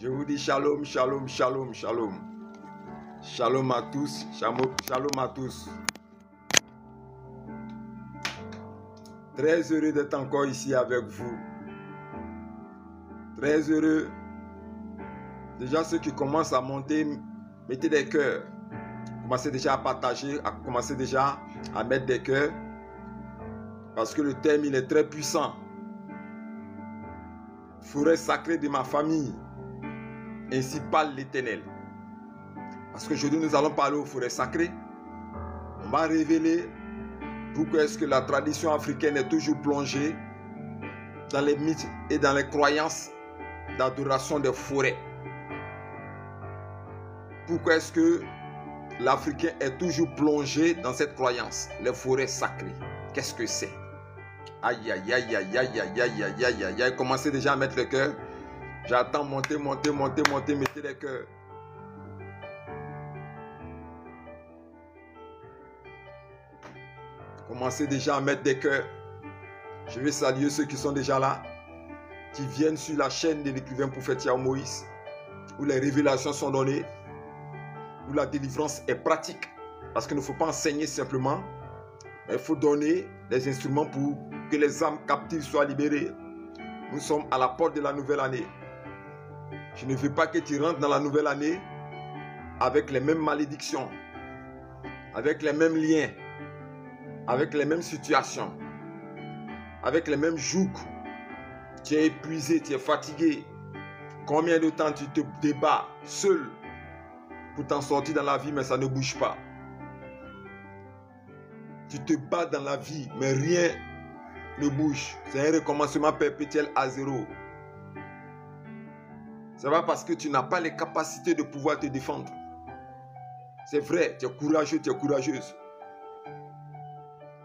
Je vous dis shalom, shalom, shalom, shalom. Shalom à tous, shalom à tous. Très heureux d'être encore ici avec vous. Très heureux. Déjà ceux qui commencent à monter, mettez des cœurs. Commencez déjà à partager, commencez déjà à mettre des cœurs. Parce que le thème, il est très puissant. Forêt sacrée de ma famille. Ainsi parle l'Éternel. Parce qu'aujourd'hui, nous allons parler aux forêts sacrées. On va révéler pourquoi est-ce que la tradition africaine est toujours plongée dans les mythes et dans les croyances d'adoration des forêts. Pourquoi est-ce que l'Africain est toujours plongé dans cette croyance, les forêts sacrées? Qu'est-ce que c'est? Aïe, aïe, aïe, aïe, aïe, aïe, aïe, aïe, aïe, aïe, aïe. Commencez déjà à mettre le cœur. J'attends, montez, mettez les cœurs. Commencez déjà à mettre des cœurs. Je vais saluer ceux qui sont déjà là, qui viennent sur la chaîne de l'écrivain prophète Yahweh Moïse, où les révélations sont données, où la délivrance est pratique. Parce qu'il ne faut pas enseigner simplement, mais il faut donner les instruments pour que les âmes captives soient libérées. Nous sommes à la porte de la nouvelle année. Je ne veux pas que tu rentres dans la nouvelle année avec les mêmes malédictions, avec les mêmes liens, avec les mêmes situations, avec les mêmes jougs. Tu es épuisé, tu es fatigué. Combien de temps tu te débats seul pour t'en sortir dans la vie, mais ça ne bouge pas. Tu te bats dans la vie, mais rien ne bouge. C'est un recommencement perpétuel à zéro. C'est pas parce que tu n'as pas les capacités de pouvoir te défendre. C'est vrai, tu es courageux, tu es courageuse.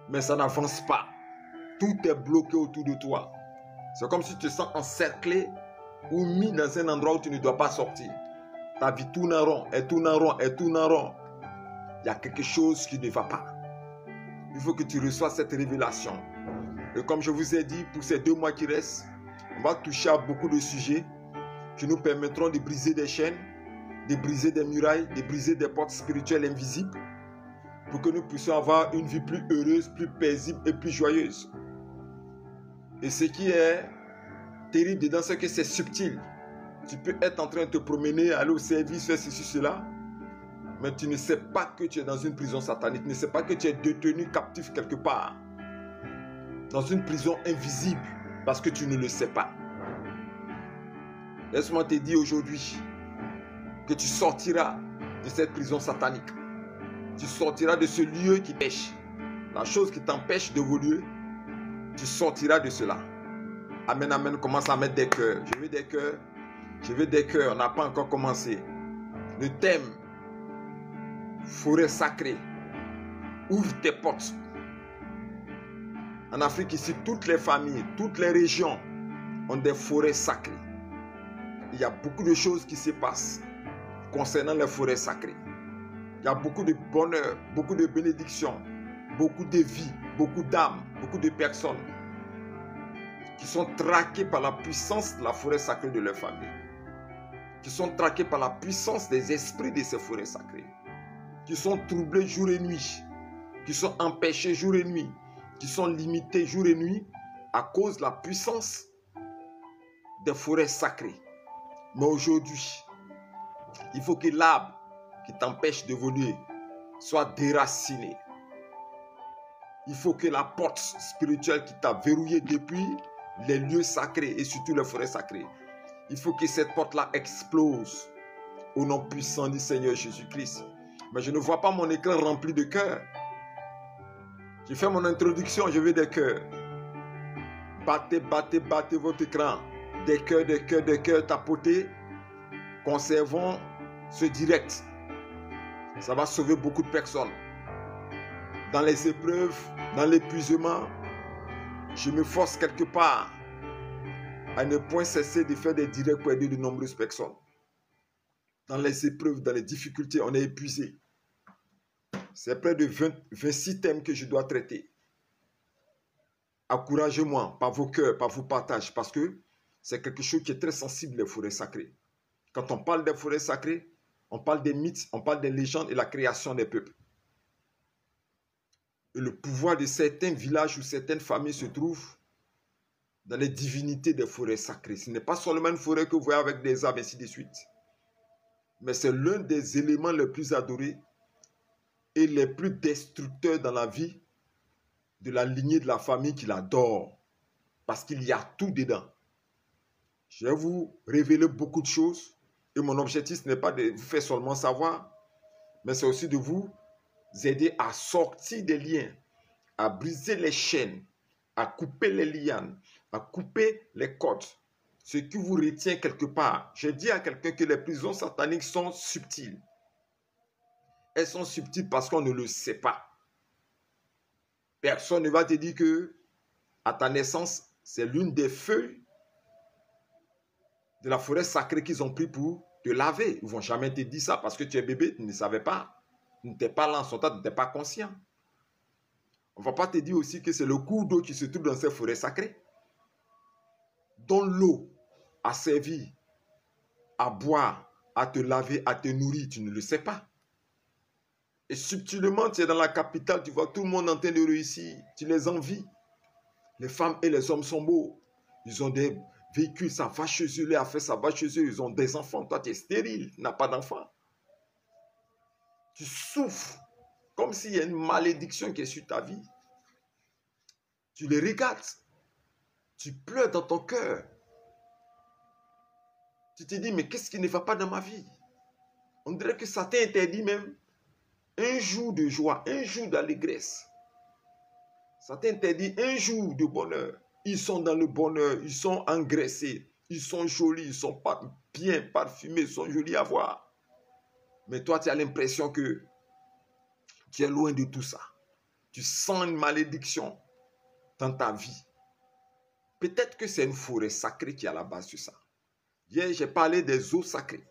Mais ça n'avance pas. Tout est bloqué autour de toi. C'est comme si tu te sens encerclé ou mis dans un endroit où tu ne dois pas sortir. Ta vie tourne en rond, elle tourne en rond, elle tourne en rond. Il y a quelque chose qui ne va pas. Il faut que tu reçoives cette révélation. Et comme je vous ai dit, pour ces 2 mois qui restent, on va toucher à beaucoup de sujets qui nous permettront de briser des chaînes, de briser des murailles, de briser des portes spirituelles invisibles, pour que nous puissions avoir une vie plus heureuse, plus paisible et plus joyeuse. Et ce qui est terrible dedans, c'est que c'est subtil. Tu peux être en train de te promener, aller au service, faire ceci, cela, mais tu ne sais pas que tu es dans une prison satanique, tu ne sais pas que tu es détenu captif quelque part, dans une prison invisible, parce que tu ne le sais pas. Laisse-moi te dire aujourd'hui que tu sortiras de cette prison satanique. Tu sortiras de ce lieu qui pêche. La chose qui t'empêche d'évoluer, tu sortiras de cela. Amen, amen. Commence à mettre des cœurs. Je veux des cœurs. Je veux des cœurs. On n'a pas encore commencé. Le thème, forêt sacrée. Ouvre tes portes. En Afrique, ici, toutes les familles, toutes les régions ont des forêts sacrées. Il y a beaucoup de choses qui se passent concernant les forêts sacrées. Il y a beaucoup de bonheur, beaucoup de bénédictions, beaucoup de vies, beaucoup d'âmes, beaucoup de personnes qui sont traquées par la puissance de la forêt sacrée de leur famille, qui sont traquées par la puissance des esprits de ces forêts sacrées, qui sont troublés jour et nuit, qui sont empêchés jour et nuit, qui sont limités jour et nuit à cause de la puissance des forêts sacrées. Mais aujourd'hui, il faut que l'arbre qui t'empêche d'évoluer soit déraciné. Il faut que la porte spirituelle qui t'a verrouillé depuis les lieux sacrés et surtout les forêts sacrées, il faut que cette porte-là explose au nom puissant du Seigneur Jésus-Christ. Mais je ne vois pas mon écran rempli de cœurs. Je fais mon introduction, je veux des cœurs. Battez, battez, battez votre écran. Des cœurs, tapotez. Conservons ce direct. Ça va sauver beaucoup de personnes. Dans les épreuves, dans l'épuisement, je me force quelque part à ne point cesser de faire des directs pour aider de nombreuses personnes. Dans les épreuves, dans les difficultés, on est épuisé. C'est près de 26 thèmes que je dois traiter. Encouragez-moi par vos cœurs, par vos partages, parce que c'est quelque chose qui est très sensible, les forêts sacrées. Quand on parle des forêts sacrées, on parle des mythes, on parle des légendes et la création des peuples. Et le pouvoir de certains villages ou certaines familles se trouve dans les divinités des forêts sacrées. Ce n'est pas seulement une forêt que vous voyez avec des arbres, ainsi de suite. Mais c'est l'un des éléments les plus adorés et les plus destructeurs dans la vie de la lignée de la famille qui l'adore. Parce qu'il y a tout dedans. Je vais vous révéler beaucoup de choses. Et mon objectif, ce n'est pas de vous faire seulement savoir, mais c'est aussi de vous aider à sortir des liens, à briser les chaînes, à couper les lianes, à couper les cordes. Ce qui vous retient quelque part. Je dis à quelqu'un que les prisons sataniques sont subtiles. Elles sont subtiles parce qu'on ne le sait pas. Personne ne va te dire que à ta naissance, c'est l'une des feuilles de la forêt sacrée qu'ils ont pris pour te laver. Ils ne vont jamais te dire ça parce que tu es bébé, tu ne savais pas. Tu n'étais pas là en son temps, tu n'étais pas conscient. On ne va pas te dire aussi que c'est le cours d'eau qui se trouve dans ces forêts sacrées, dont l'eau a servi à boire, à te laver, à te nourrir. Tu ne le sais pas. Et subtilement, tu es dans la capitale, tu vois tout le monde en train de réussir. Tu les envies. Les femmes et les hommes sont beaux. Ils ont des véhicules, ça va chez eux, les affaires, ça va chez eux. Ils ont des enfants. Toi, tu es stérile, tu n'as pas d'enfants. Tu souffres comme s'il y a une malédiction qui est sur ta vie. Tu les regardes. Tu pleures dans ton cœur. Tu te dis, mais qu'est-ce qui ne va pas dans ma vie? On dirait que ça t'interdit même un jour de joie, un jour d'allégresse. Ça t'interdit un jour de bonheur. Ils sont dans le bonheur, ils sont engraissés, ils sont jolis, ils sont bien parfumés, ils sont jolis à voir. Mais toi, tu as l'impression que tu es loin de tout ça. Tu sens une malédiction dans ta vie. Peut-être que c'est une forêt sacrée qui est à la base de ça. Hier, j'ai parlé des eaux sacrées.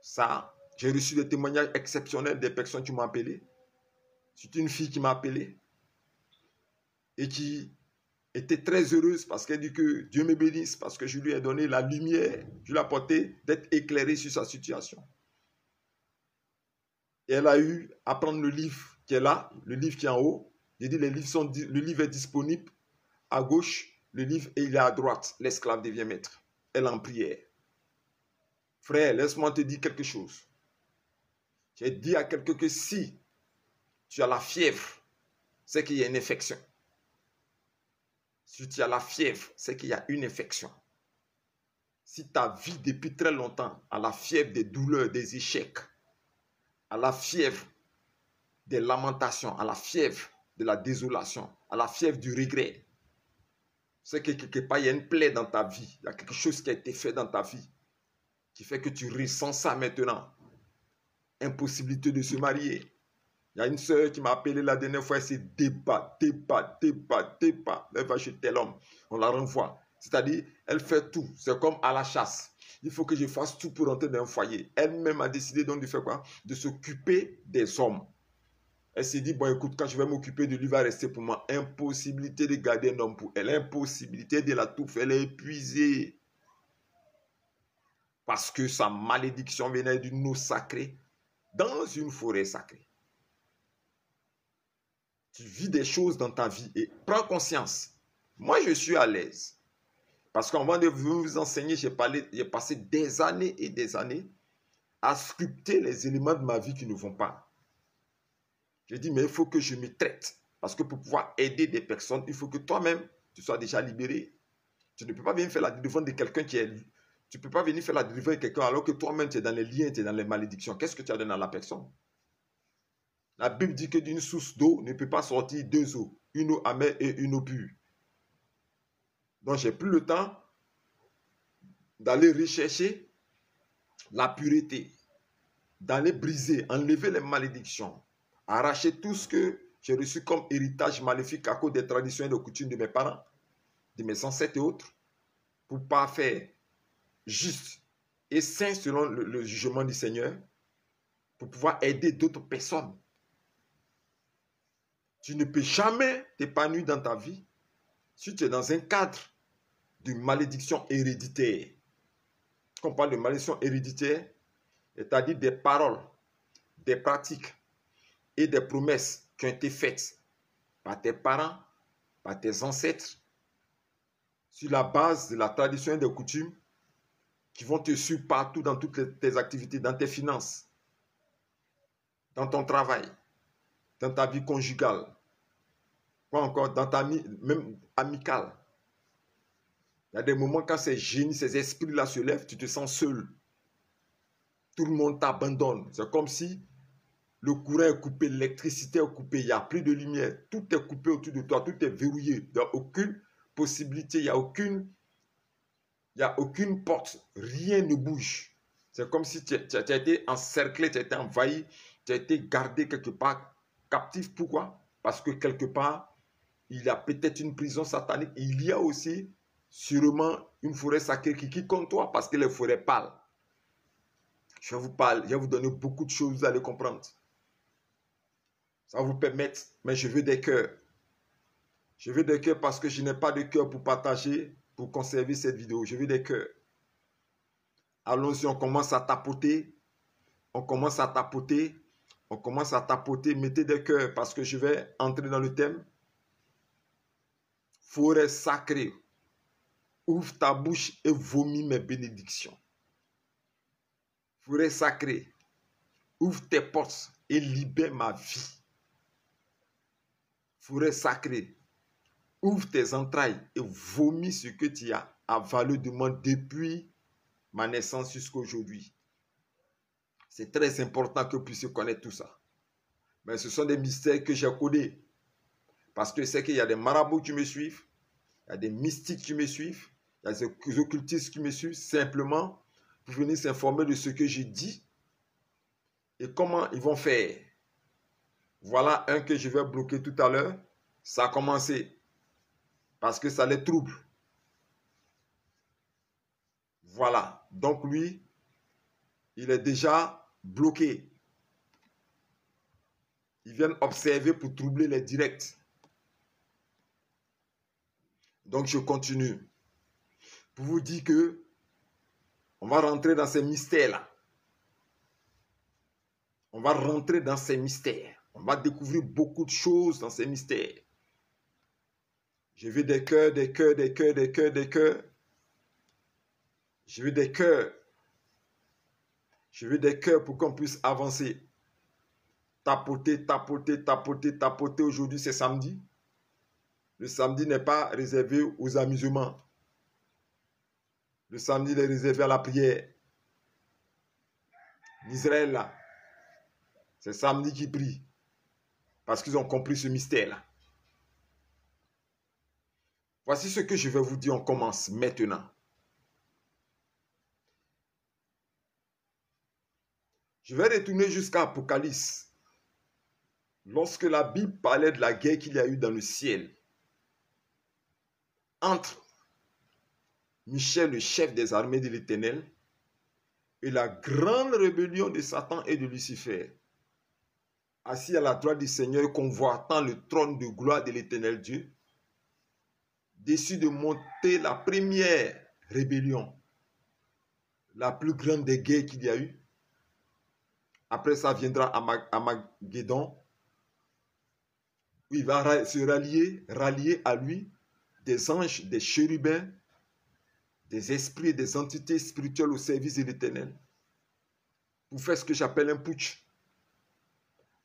Ça, j'ai reçu des témoignages exceptionnels des personnes qui m'ont appelé. C'est une fille qui m'a appelé et qui était très heureuse parce qu'elle dit que Dieu me bénisse, parce que je lui ai donné la lumière, je lui ai apporté d'être éclairée sur sa situation. Et elle a eu à prendre le livre qui est là, le livre qui est en haut. J'ai dit, le livre est disponible à gauche, le livre et il est à droite. L'esclave devient maître. Elle est en prière. Frère, laisse-moi te dire quelque chose. J'ai dit à quelqu'un que si tu as la fièvre, c'est qu'il y a une infection. Si tu as la fièvre, c'est qu'il y a une infection. Si ta vie depuis très longtemps a la fièvre des douleurs, des échecs, à la fièvre des lamentations, à la fièvre de la désolation, à la fièvre du regret, c'est que quelque part il y a une plaie dans ta vie, il y a quelque chose qui a été fait dans ta vie qui fait que tu ressens ça maintenant. Impossibilité de se marier. Il y a une sœur qui m'a appelé la dernière fois, elle s'est débat. Elle va chez tel homme, on la renvoie. C'est-à-dire, elle fait tout. C'est comme à la chasse. Il faut que je fasse tout pour entrer dans un foyer. Elle-même a décidé donc de faire quoi? De s'occuper des hommes. Elle s'est dit, bon écoute, quand je vais m'occuper de lui, il va rester pour moi. Impossibilité de garder un homme pour elle. Impossibilité de la tout faire. Elle est épuisée. Parce que sa malédiction venait d'une eau sacrée dans une forêt sacrée. Tu vis des choses dans ta vie et prends conscience. Moi, je suis à l'aise. Parce qu'avant de vous enseigner, j'ai passé des années et des années à sculpter les éléments de ma vie qui ne vont pas. J'ai dit, mais il faut que je me traite. Parce que pour pouvoir aider des personnes, il faut que toi-même, tu sois déjà libéré. Tu ne peux pas venir faire la délivrance de quelqu'un qui est... Tu ne peux pas venir faire la délivrance de quelqu'un alors que toi-même, tu es dans les liens, tu es dans les malédictions. Qu'est-ce que tu as donné à la personne? La Bible dit que d'une source d'eau ne peut pas sortir deux eaux, une eau amère et une eau pure. Donc, j'ai plus le temps d'aller rechercher la pureté, d'aller briser, enlever les malédictions, arracher tout ce que j'ai reçu comme héritage maléfique à cause des traditions et des coutumes de mes parents, de mes ancêtres et autres, pour ne pas faire juste et saint selon le jugement du Seigneur, pour pouvoir aider d'autres personnes. Tu ne peux jamais t'épanouir dans ta vie si tu es dans un cadre de malédiction héréditaire. Lorsqu'on parle de malédiction héréditaire, c'est-à-dire des paroles, des pratiques et des promesses qui ont été faites par tes parents, par tes ancêtres, sur la base de la tradition et des coutumes, qui vont te suivre partout dans toutes tes activités, dans tes finances, dans ton travail, dans ta vie conjugale, quoi encore, dans ta vie même amicale. Il y a des moments quand ces génies, ces esprits-là se lèvent, tu te sens seul. Tout le monde t'abandonne. C'est comme si le courant est coupé, l'électricité est coupée, il n'y a plus de lumière. Tout est coupé autour de toi, tout est verrouillé. Il n'y a aucune possibilité, il n'y a aucune porte, rien ne bouge. C'est comme si tu as été encerclé, tu as été envahi, tu as été gardé quelque part captif. Pourquoi? Parce que quelque part, il y a peut-être une prison satanique. Il y a aussi sûrement une forêt sacrée qui compte toi parce que les forêts parlent. Je vais vous donner beaucoup de choses, vous allez comprendre. Ça va vous permettre, mais je veux des cœurs. Je veux des cœurs parce que je n'ai pas de cœur pour partager, pour conserver cette vidéo. Je veux des cœurs. Allons-y, on commence à tapoter. On commence à tapoter. On commence à tapoter. Mettez des cœurs parce que je vais entrer dans le thème. Forêt sacrée. Ouvre ta bouche et vomis mes bénédictions. Forêt sacrée. Ouvre tes portes et libère ma vie. Forêt sacrée. Ouvre tes entrailles et vomis ce que tu as avalé de moi depuis ma naissance jusqu'à aujourd'hui. C'est très important que vous puissiez connaître tout ça. Mais ce sont des mystères que j'ai codés. Parce que c'est qu'il y a des marabouts qui me suivent, il y a des mystiques qui me suivent, il y a des occultistes qui me suivent simplement pour venir s'informer de ce que j'ai dit et comment ils vont faire. Voilà un que je vais bloquer tout à l'heure. Ça a commencé parce que ça les trouble. Voilà. Donc lui, il est déjà bloqué. Ils viennent observer pour troubler les directs. Donc je continue. Pour vous dire que on va rentrer dans ces mystères-là. On va rentrer dans ces mystères. On va découvrir beaucoup de choses dans ces mystères. Je veux des cœurs, des cœurs, des cœurs, des cœurs, des cœurs. Je veux des cœurs. Je veux des cœurs pour qu'on puisse avancer. Tapoter, tapoter, tapoter, tapoter. Aujourd'hui, c'est samedi. Le samedi n'est pas réservé aux amusements. Le samedi, il est réservé à la prière. L'Israël, là, c'est samedi qui prie. Parce qu'ils ont compris ce mystère-là. Voici ce que je vais vous dire. On commence maintenant. Je vais retourner jusqu'à Apocalypse. Lorsque la Bible parlait de la guerre qu'il y a eu dans le ciel entre Michel, le chef des armées de l'Éternel, et la grande rébellion de Satan et de Lucifer, assis à la droite du Seigneur, convoitant le trône de gloire de l'Éternel Dieu, décide de monter la première rébellion, la plus grande des guerres qu'il y a eu. Après ça viendra Armageddon, où il va se rallier à lui des anges, des chérubins, des esprits, des entités spirituelles au service de l'Éternel, pour faire ce que j'appelle un putsch,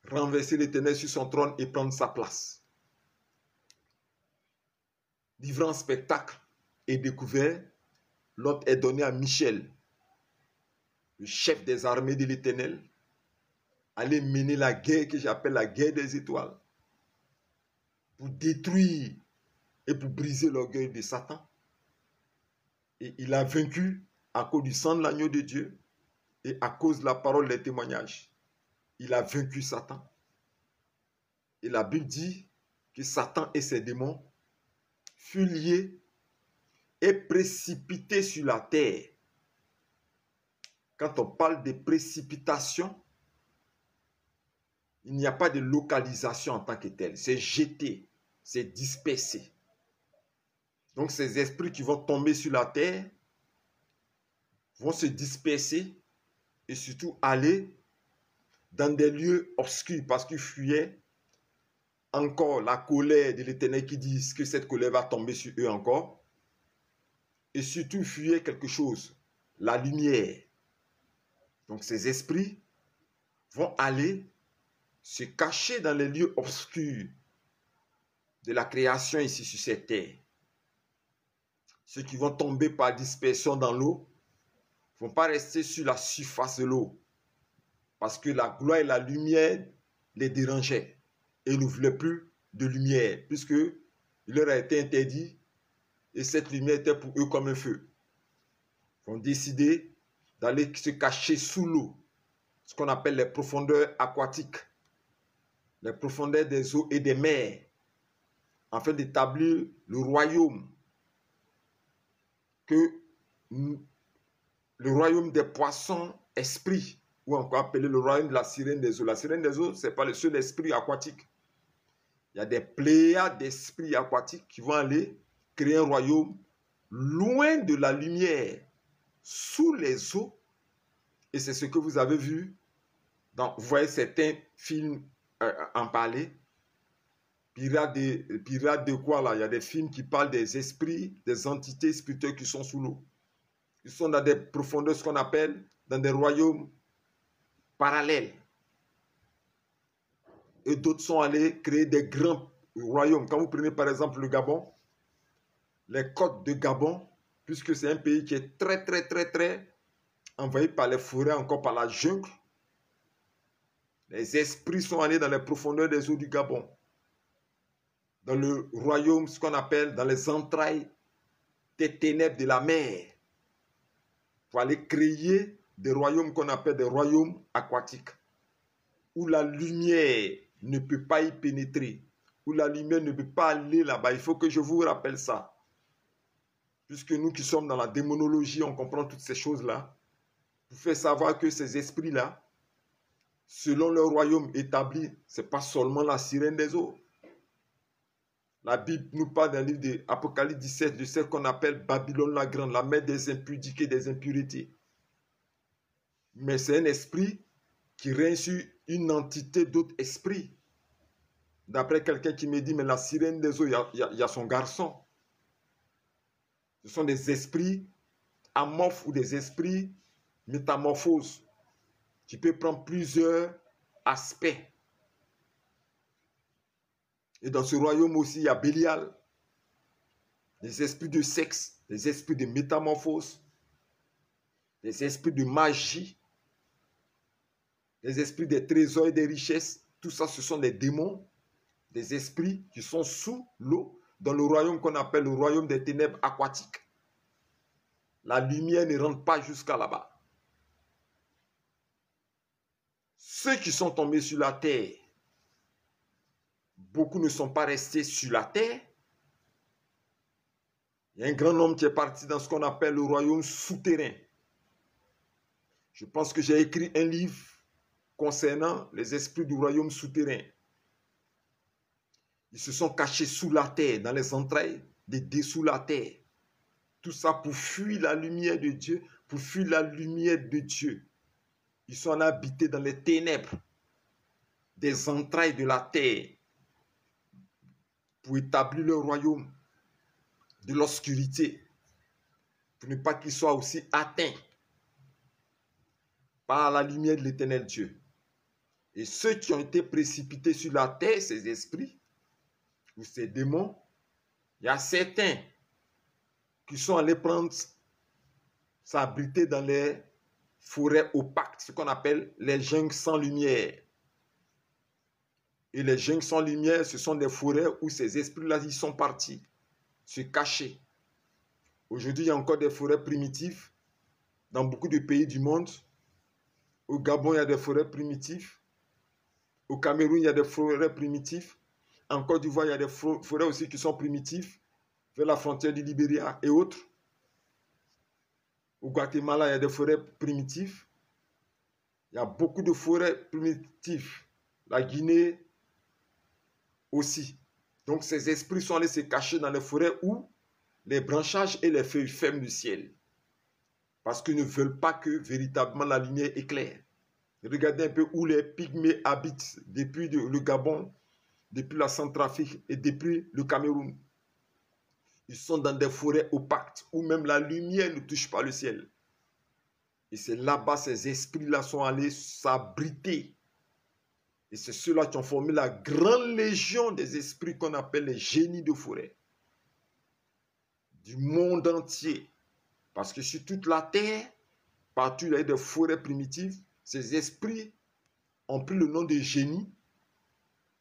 renverser l'Éternel sur son trône et prendre sa place. Livrant spectacle et découvert, l'ordre est donné à Michel, le chef des armées de l'Éternel, aller mener la guerre que j'appelle la guerre des étoiles, pour détruire et pour briser l'orgueil de Satan. Et il a vaincu à cause du sang de l'agneau de Dieu et à cause de la parole des témoignages. Il a vaincu Satan. Et la Bible dit que Satan et ses démons furent liés et précipités sur la terre. Quand on parle de précipitation, il n'y a pas de localisation en tant que telle. C'est jeté, c'est dispersé. Donc ces esprits qui vont tomber sur la terre vont se disperser et surtout aller dans des lieux obscurs parce qu'ils fuyaient encore la colère de l'Éternel qui dit que cette colère va tomber sur eux encore. Et surtout fuyaient quelque chose, la lumière. Donc ces esprits vont aller se cacher dans les lieux obscurs de la création ici sur cette terre. Ceux qui vont tomber par dispersion dans l'eau ne vont pas rester sur la surface de l'eau parce que la gloire et la lumière les dérangeaient et ils ne voulaient plus de lumière puisque il leur a été interdit et cette lumière était pour eux comme un feu. Ils vont décider d'aller se cacher sous l'eau, ce qu'on appelle les profondeurs aquatiques, les profondeurs des eaux et des mers, afin d'établir le royaume le royaume des poissons esprits, ou encore appelé le royaume de la sirène des eaux. La sirène des eaux, ce n'est pas le seul esprit aquatique. Il y a des pléiades d'esprits aquatiques qui vont aller créer un royaume loin de la lumière, sous les eaux. Et c'est ce que vous avez vu, vous voyez certains films en parler. Pirates de quoi là? Il y a des films qui parlent des esprits, des entités spirituelles qui sont sous l'eau. Ils sont dans des profondeurs, ce qu'on appelle dans des royaumes parallèles. Et d'autres sont allés créer des grands royaumes. Quand vous prenez par exemple le Gabon, les côtes de Gabon, puisque c'est un pays qui est très envahi par les forêts, encore par la jungle, les esprits sont allés dans les profondeurs des eaux du Gabon. Dans le royaume, ce qu'on appelle dans les entrailles des ténèbres de la mer, pour aller créer des royaumes qu'on appelle des royaumes aquatiques, où la lumière ne peut pas y pénétrer, où la lumière ne peut pas aller là-bas. Il faut que je vous rappelle ça. Puisque nous qui sommes dans la démonologie, on comprend toutes ces choses-là, pour faire savoir que ces esprits-là, selon leur royaume établi, ce n'est pas seulement la sirène des eaux. La Bible nous parle d'un livre d'Apocalypse 17, de ce qu'on appelle Babylone la Grande, la mère des impudiques et des impuretés. Mais c'est un esprit qui règne sur une entité d'autres esprits. D'après quelqu'un qui me dit, mais la sirène des eaux, il y a son garçon. Ce sont des esprits amorphes ou des esprits métamorphoses qui peuvent prendre plusieurs aspects. Et dans ce royaume aussi, il y a Bélial, des esprits de sexe, des esprits de métamorphose, des esprits de magie, des esprits des trésors et des richesses. Tout ça, ce sont des démons, des esprits qui sont sous l'eau, dans le royaume qu'on appelle le royaume des ténèbres aquatiques. La lumière ne rentre pas jusqu'à là-bas. Ceux qui sont tombés sur la terre, beaucoup ne sont pas restés sur la terre. Il y a un grand nombre qui est parti dans ce qu'on appelle le royaume souterrain. Je pense que j'ai écrit un livre concernant les esprits du royaume souterrain. Ils se sont cachés sous la terre, dans les entrailles des dessous la terre. Tout ça pour fuir la lumière de Dieu, pour fuir la lumière de Dieu. Ils sont habités dans les ténèbres des entrailles de la terre pour établir leur royaume de l'obscurité, pour ne pas qu'ils soient aussi atteints par la lumière de l'Éternel Dieu. Et ceux qui ont été précipités sur la terre, ces esprits ou ces démons, il y a certains qui sont allés prendre s'abriter dans les forêts opaques, ce qu'on appelle les jungles sans lumière. Et les jungles sans lumière, ce sont des forêts où ces esprits-là, ils sont partis se cacher. Aujourd'hui, il y a encore des forêts primitives dans beaucoup de pays du monde. Au Gabon, il y a des forêts primitives. Au Cameroun, il y a des forêts primitives. En Côte d'Ivoire, il y a des forêts aussi qui sont primitives, vers la frontière du Libéria et autres. Au Guatemala, il y a des forêts primitives. Il y a beaucoup de forêts primitives. La Guinée aussi. Donc ces esprits sont allés se cacher dans les forêts où les branchages et les feuilles ferment du ciel. Parce qu'ils ne veulent pas que véritablement la lumière éclaire. Regardez un peu où les pygmées habitent depuis le Gabon, depuis la Centrafrique et depuis le Cameroun. Ils sont dans des forêts opaques où même la lumière ne touche pas le ciel. Et c'est là-bas ces esprits-là sont allés s'abriter. Et c'est ceux-là qui ont formé la grande légion des esprits qu'on appelle les génies de forêt. Du monde entier. Parce que sur toute la terre, partout où il y a des forêts primitives, ces esprits ont pris le nom de génie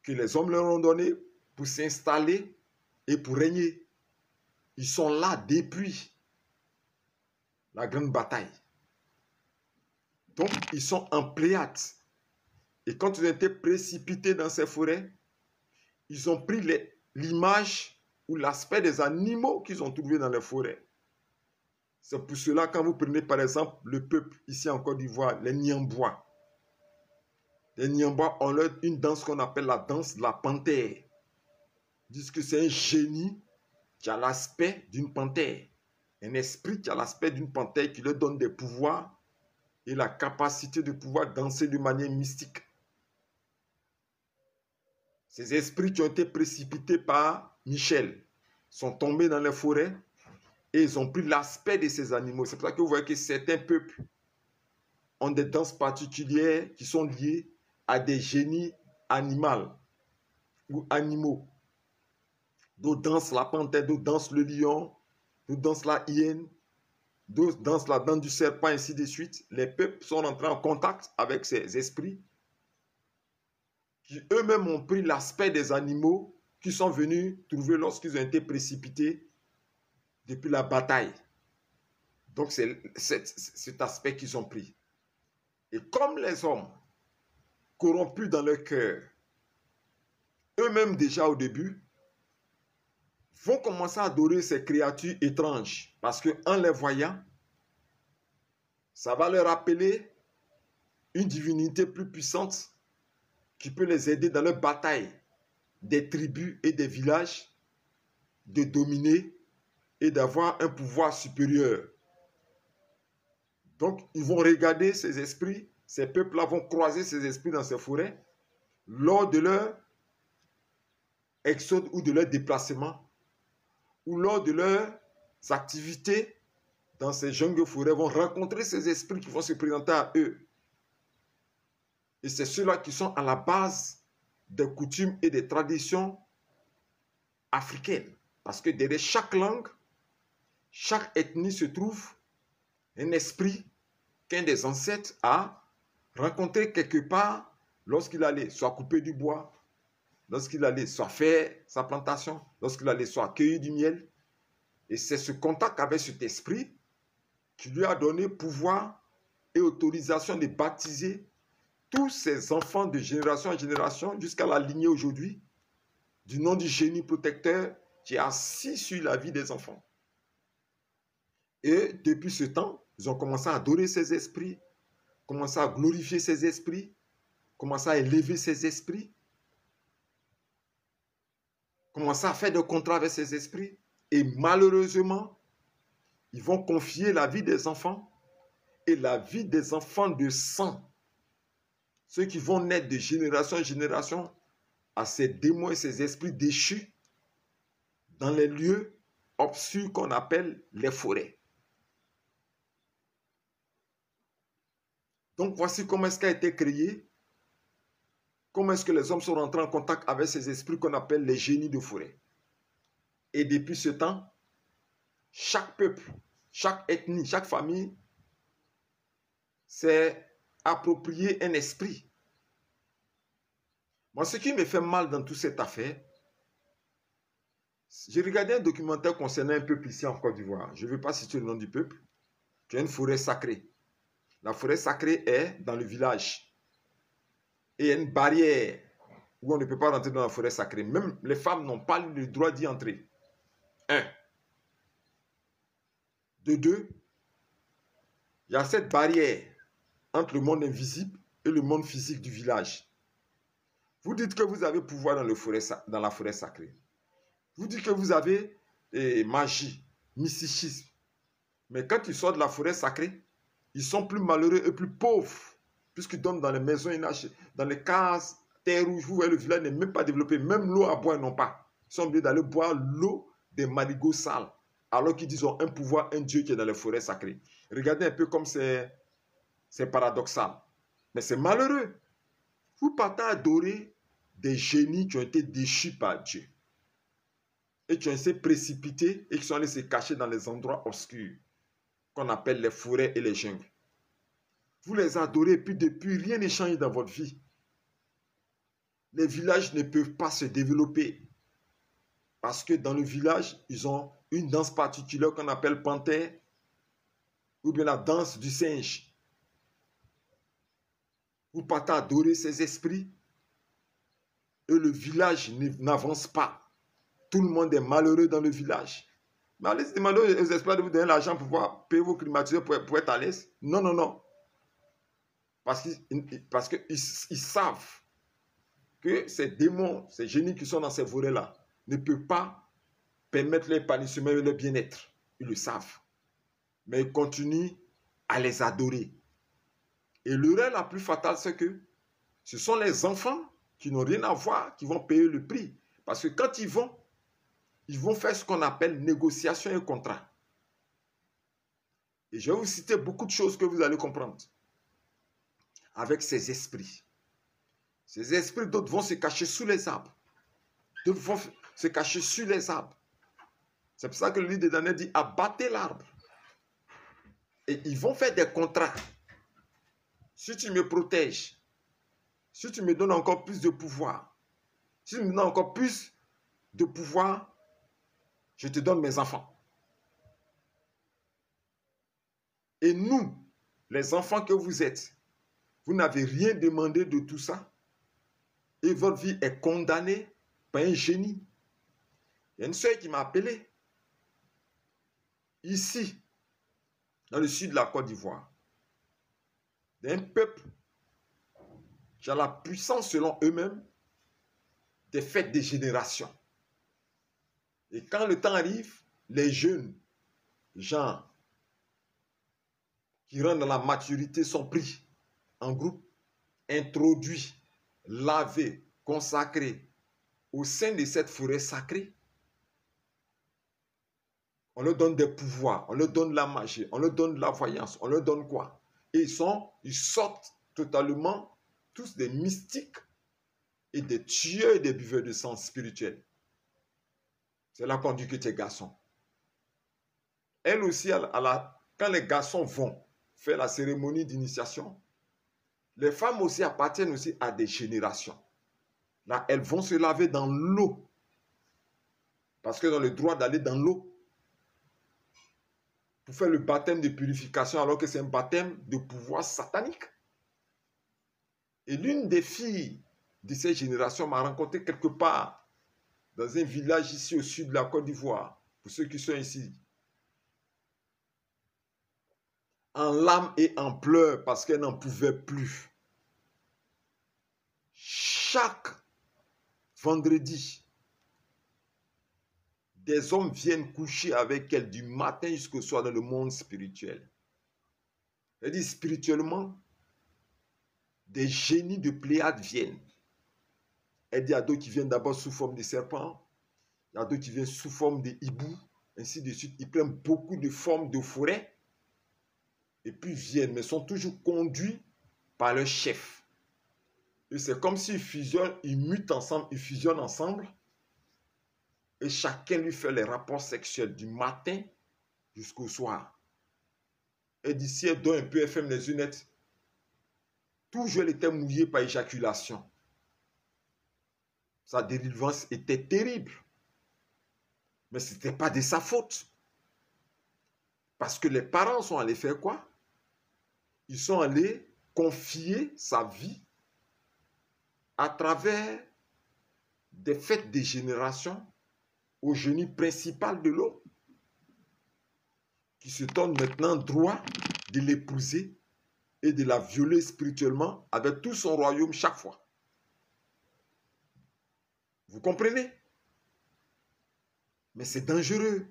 que les hommes leur ont donné pour s'installer et pour régner. Ils sont là depuis la grande bataille. Donc, ils sont en pléiade. Et quand ils ont été précipités dans ces forêts, ils ont pris l'image ou l'aspect des animaux qu'ils ont trouvés dans les forêts. C'est pour cela, quand vous prenez par exemple le peuple ici en Côte d'Ivoire, les Niambois. Les Niambois ont une danse qu'on appelle la danse de la panthère. Ils disent que c'est un génie qui a l'aspect d'une panthère. Un esprit qui a l'aspect d'une panthère qui leur donne des pouvoirs et la capacité de pouvoir danser de manière mystique. Ces esprits qui ont été précipités par Michel sont tombés dans les forêts et ils ont pris l'aspect de ces animaux. C'est pour ça que vous voyez que certains peuples ont des danses particulières qui sont liées à des génies animaux ou animaux. D'autres dansent la panthère, d'autres dansent le lion, d'autres dansent la hyène, d'autres dansent la dent du serpent, ainsi de suite. Les peuples sont entrés en contact avec ces esprits qui eux-mêmes ont pris l'aspect des animaux qui sont venus trouver lorsqu'ils ont été précipités depuis la bataille. Donc c'est cet aspect qu'ils ont pris. Et comme les hommes corrompus dans leur cœur, eux-mêmes déjà au début, vont commencer à adorer ces créatures étranges parce qu'en les voyant, ça va leur rappeler une divinité plus puissante qui peut les aider dans leur bataille des tribus et des villages, de dominer et d'avoir un pouvoir supérieur. Donc, ils vont regarder ces esprits, ces peuples-là vont croiser ces esprits dans ces forêts lors de leur exode ou de leur déplacement ou lors de leurs activités dans ces jungles forêts vont rencontrer ces esprits qui vont se présenter à eux. Et c'est ceux-là qui sont à la base des coutumes et des traditions africaines. Parce que derrière chaque langue, chaque ethnie se trouve un esprit qu'un des ancêtres a rencontré quelque part lorsqu'il allait soit couper du bois, lorsqu'il allait soit faire sa plantation, lorsqu'il allait soit cueillir du miel. Et c'est ce contact avec cet esprit qui lui a donné pouvoir et autorisation de baptiser tous ces enfants de génération en génération jusqu'à la lignée aujourd'hui du nom du génie protecteur qui est assis sur la vie des enfants. Et depuis ce temps, ils ont commencé à adorer ces esprits, commencé à glorifier ces esprits, commencé à élever ces esprits, commencé à faire des contrats avec ces esprits. Et malheureusement, ils vont confier la vie des enfants et la vie des enfants de sang, ceux qui vont naître de génération en génération, à ces démons et ces esprits déchus dans les lieux obscurs qu'on appelle les forêts. Donc voici comment est-ce qu'a été créé, comment est-ce que les hommes sont rentrés en contact avec ces esprits qu'on appelle les génies de forêt. Et depuis ce temps, chaque peuple, chaque ethnie, chaque famille s'est approprié un esprit. Moi, ce qui me fait mal dans toute cette affaire, j'ai regardé un documentaire concernant un peuple ici en Côte d'Ivoire. Je ne veux pas citer le nom du peuple. qui est une forêt sacrée. La forêt sacrée est dans le village. Et il y a une barrière où on ne peut pas rentrer dans la forêt sacrée. Même les femmes n'ont pas le droit d'y entrer. 1. De 2, il y a cette barrière entre le monde invisible et le monde physique du village. Vous dites que vous avez pouvoir dans la forêt sacrée. Vous dites que vous avez magie, mysticisme. Mais quand ils sortent de la forêt sacrée, ils sont plus malheureux et plus pauvres. Puisqu'ils dorment dans les maisons, dans les cases, terre rouge. Vous voyez, le village n'est même pas développé. Même l'eau à boire, ils n'ont pas. Ils sont obligés d'aller boire l'eau des marigots sales. Alors qu'ils disent ont un pouvoir, un Dieu qui est dans les forêts sacrées. Regardez un peu comme c'est paradoxal. Mais c'est malheureux. Vous partez adorer des génies qui ont été déchus par Dieu. Et qui ont été précipités et qui sont allés se cacher dans les endroits obscurs qu'on appelle les forêts et les jungles. Vous les adorez et puis depuis, rien n'est changé dans votre vie. Les villages ne peuvent pas se développer parce que dans le village, ils ont une danse particulière qu'on appelle panthère ou bien la danse du singe. Vous partez adorer ces esprits et le village n'avance pas. Tout le monde est malheureux dans le village. Mais allez demander aux esprits de vous donner l'argent pour pouvoir payer vos climatiseurs pour être à l'aise. Non, non, non. Parce qu'ils savent que ces démons, ces génies qui sont dans ces forêts-là, ne peuvent pas permettre l'épanouissement et le bien-être. Ils le savent. Mais ils continuent à les adorer. Et l'erreur la plus fatale, c'est que ce sont les enfants qui n'ont rien à voir qui vont payer le prix. Parce que quand ils vont faire ce qu'on appelle négociation et contrat. Et je vais vous citer beaucoup de choses que vous allez comprendre. Avec ces esprits. Ces esprits, d'autres vont se cacher sous les arbres. D'autres vont se cacher sur les arbres. C'est pour ça que le livre de Daniel dit abattez l'arbre. Et ils vont faire des contrats. Si tu me protèges, si tu me donnes encore plus de pouvoir, si tu me donnes encore plus de pouvoir, je te donne mes enfants. Et nous, les enfants que vous êtes, vous n'avez rien demandé de tout ça. Et votre vie est condamnée par un génie. Il y a une soeur qui m'a appelé. Ici, dans le sud de la Côte d'Ivoire, d'un peuple qui a la puissance selon eux-mêmes des fêtes des générations. Et quand le temps arrive, les jeunes gens qui rentrent dans la maturité sont pris en groupe, introduits, lavés, consacrés au sein de cette forêt sacrée. On leur donne des pouvoirs, on leur donne la magie, on leur donne de la voyance, on leur donne quoi? Et ils sortent totalement tous des mystiques et des tueurs et des buveurs de sang spirituel. C'est là qu'on dit que tu es garçon. Elle aussi, quand les garçons vont faire la cérémonie d'initiation, les femmes aussi appartiennent aussi à des générations. Là, elles vont se laver dans l'eau. Parce qu'elles ont le droit d'aller dans l'eau pour faire le baptême de purification alors que c'est un baptême de pouvoir satanique. Et l'une des filles de cette génération m'a rencontré quelque part dans un village ici au sud de la Côte d'Ivoire, pour ceux qui sont ici, en larmes et en pleurs parce qu'elle n'en pouvait plus. Chaque vendredi, des hommes viennent coucher avec elle du matin jusqu'au soir dans le monde spirituel. Elle dit spirituellement, des génies de Pléiade viennent. Elle dit à d'autres qui viennent d'abord sous forme de serpents, il y a d'autres qui viennent sous forme de hiboux, ainsi de suite. Ils prennent beaucoup de formes de forêt et puis viennent, mais sont toujours conduits par leur chef. Et c'est comme s'ils fusionnent, ils mutent ensemble, ils fusionnent ensemble. Et chacun lui fait les rapports sexuels du matin jusqu'au soir. Et d'ici, elle donne un peu, elle ferme les lunettes. Toujours elle était mouillée par éjaculation. Sa délivrance était terrible. Mais ce n'était pas de sa faute. Parce que les parents sont allés faire quoi? Ils sont allés confier sa vie à travers des fêtes de génération au génie principal de l'eau, qui se donne maintenant droit de l'épouser et de la violer spirituellement avec tout son royaume chaque fois. Vous comprenez? Mais c'est dangereux.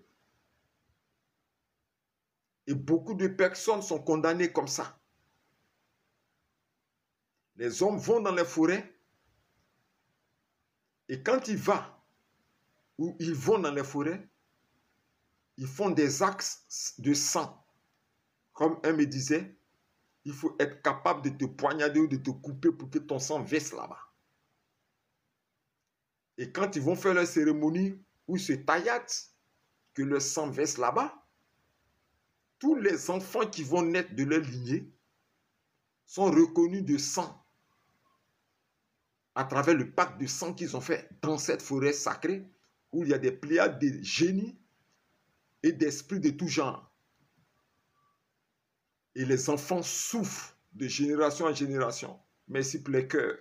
Et beaucoup de personnes sont condamnées comme ça. Les hommes vont dans les forêts et quand ils vont ou ils vont dans les forêts, ils font des actes de sang. Comme un me disait, il faut être capable de te poignarder ou de te couper pour que ton sang verse là-bas. Et quand ils vont faire leur cérémonie où ils se taillatent, que le sang verse là-bas, tous les enfants qui vont naître de leur lignée sont reconnus de sang à travers le pacte de sang qu'ils ont fait dans cette forêt sacrée où il y a des pléiades de génies et d'esprits de tout genre. Et les enfants souffrent de génération en génération. Merci pour les cœurs.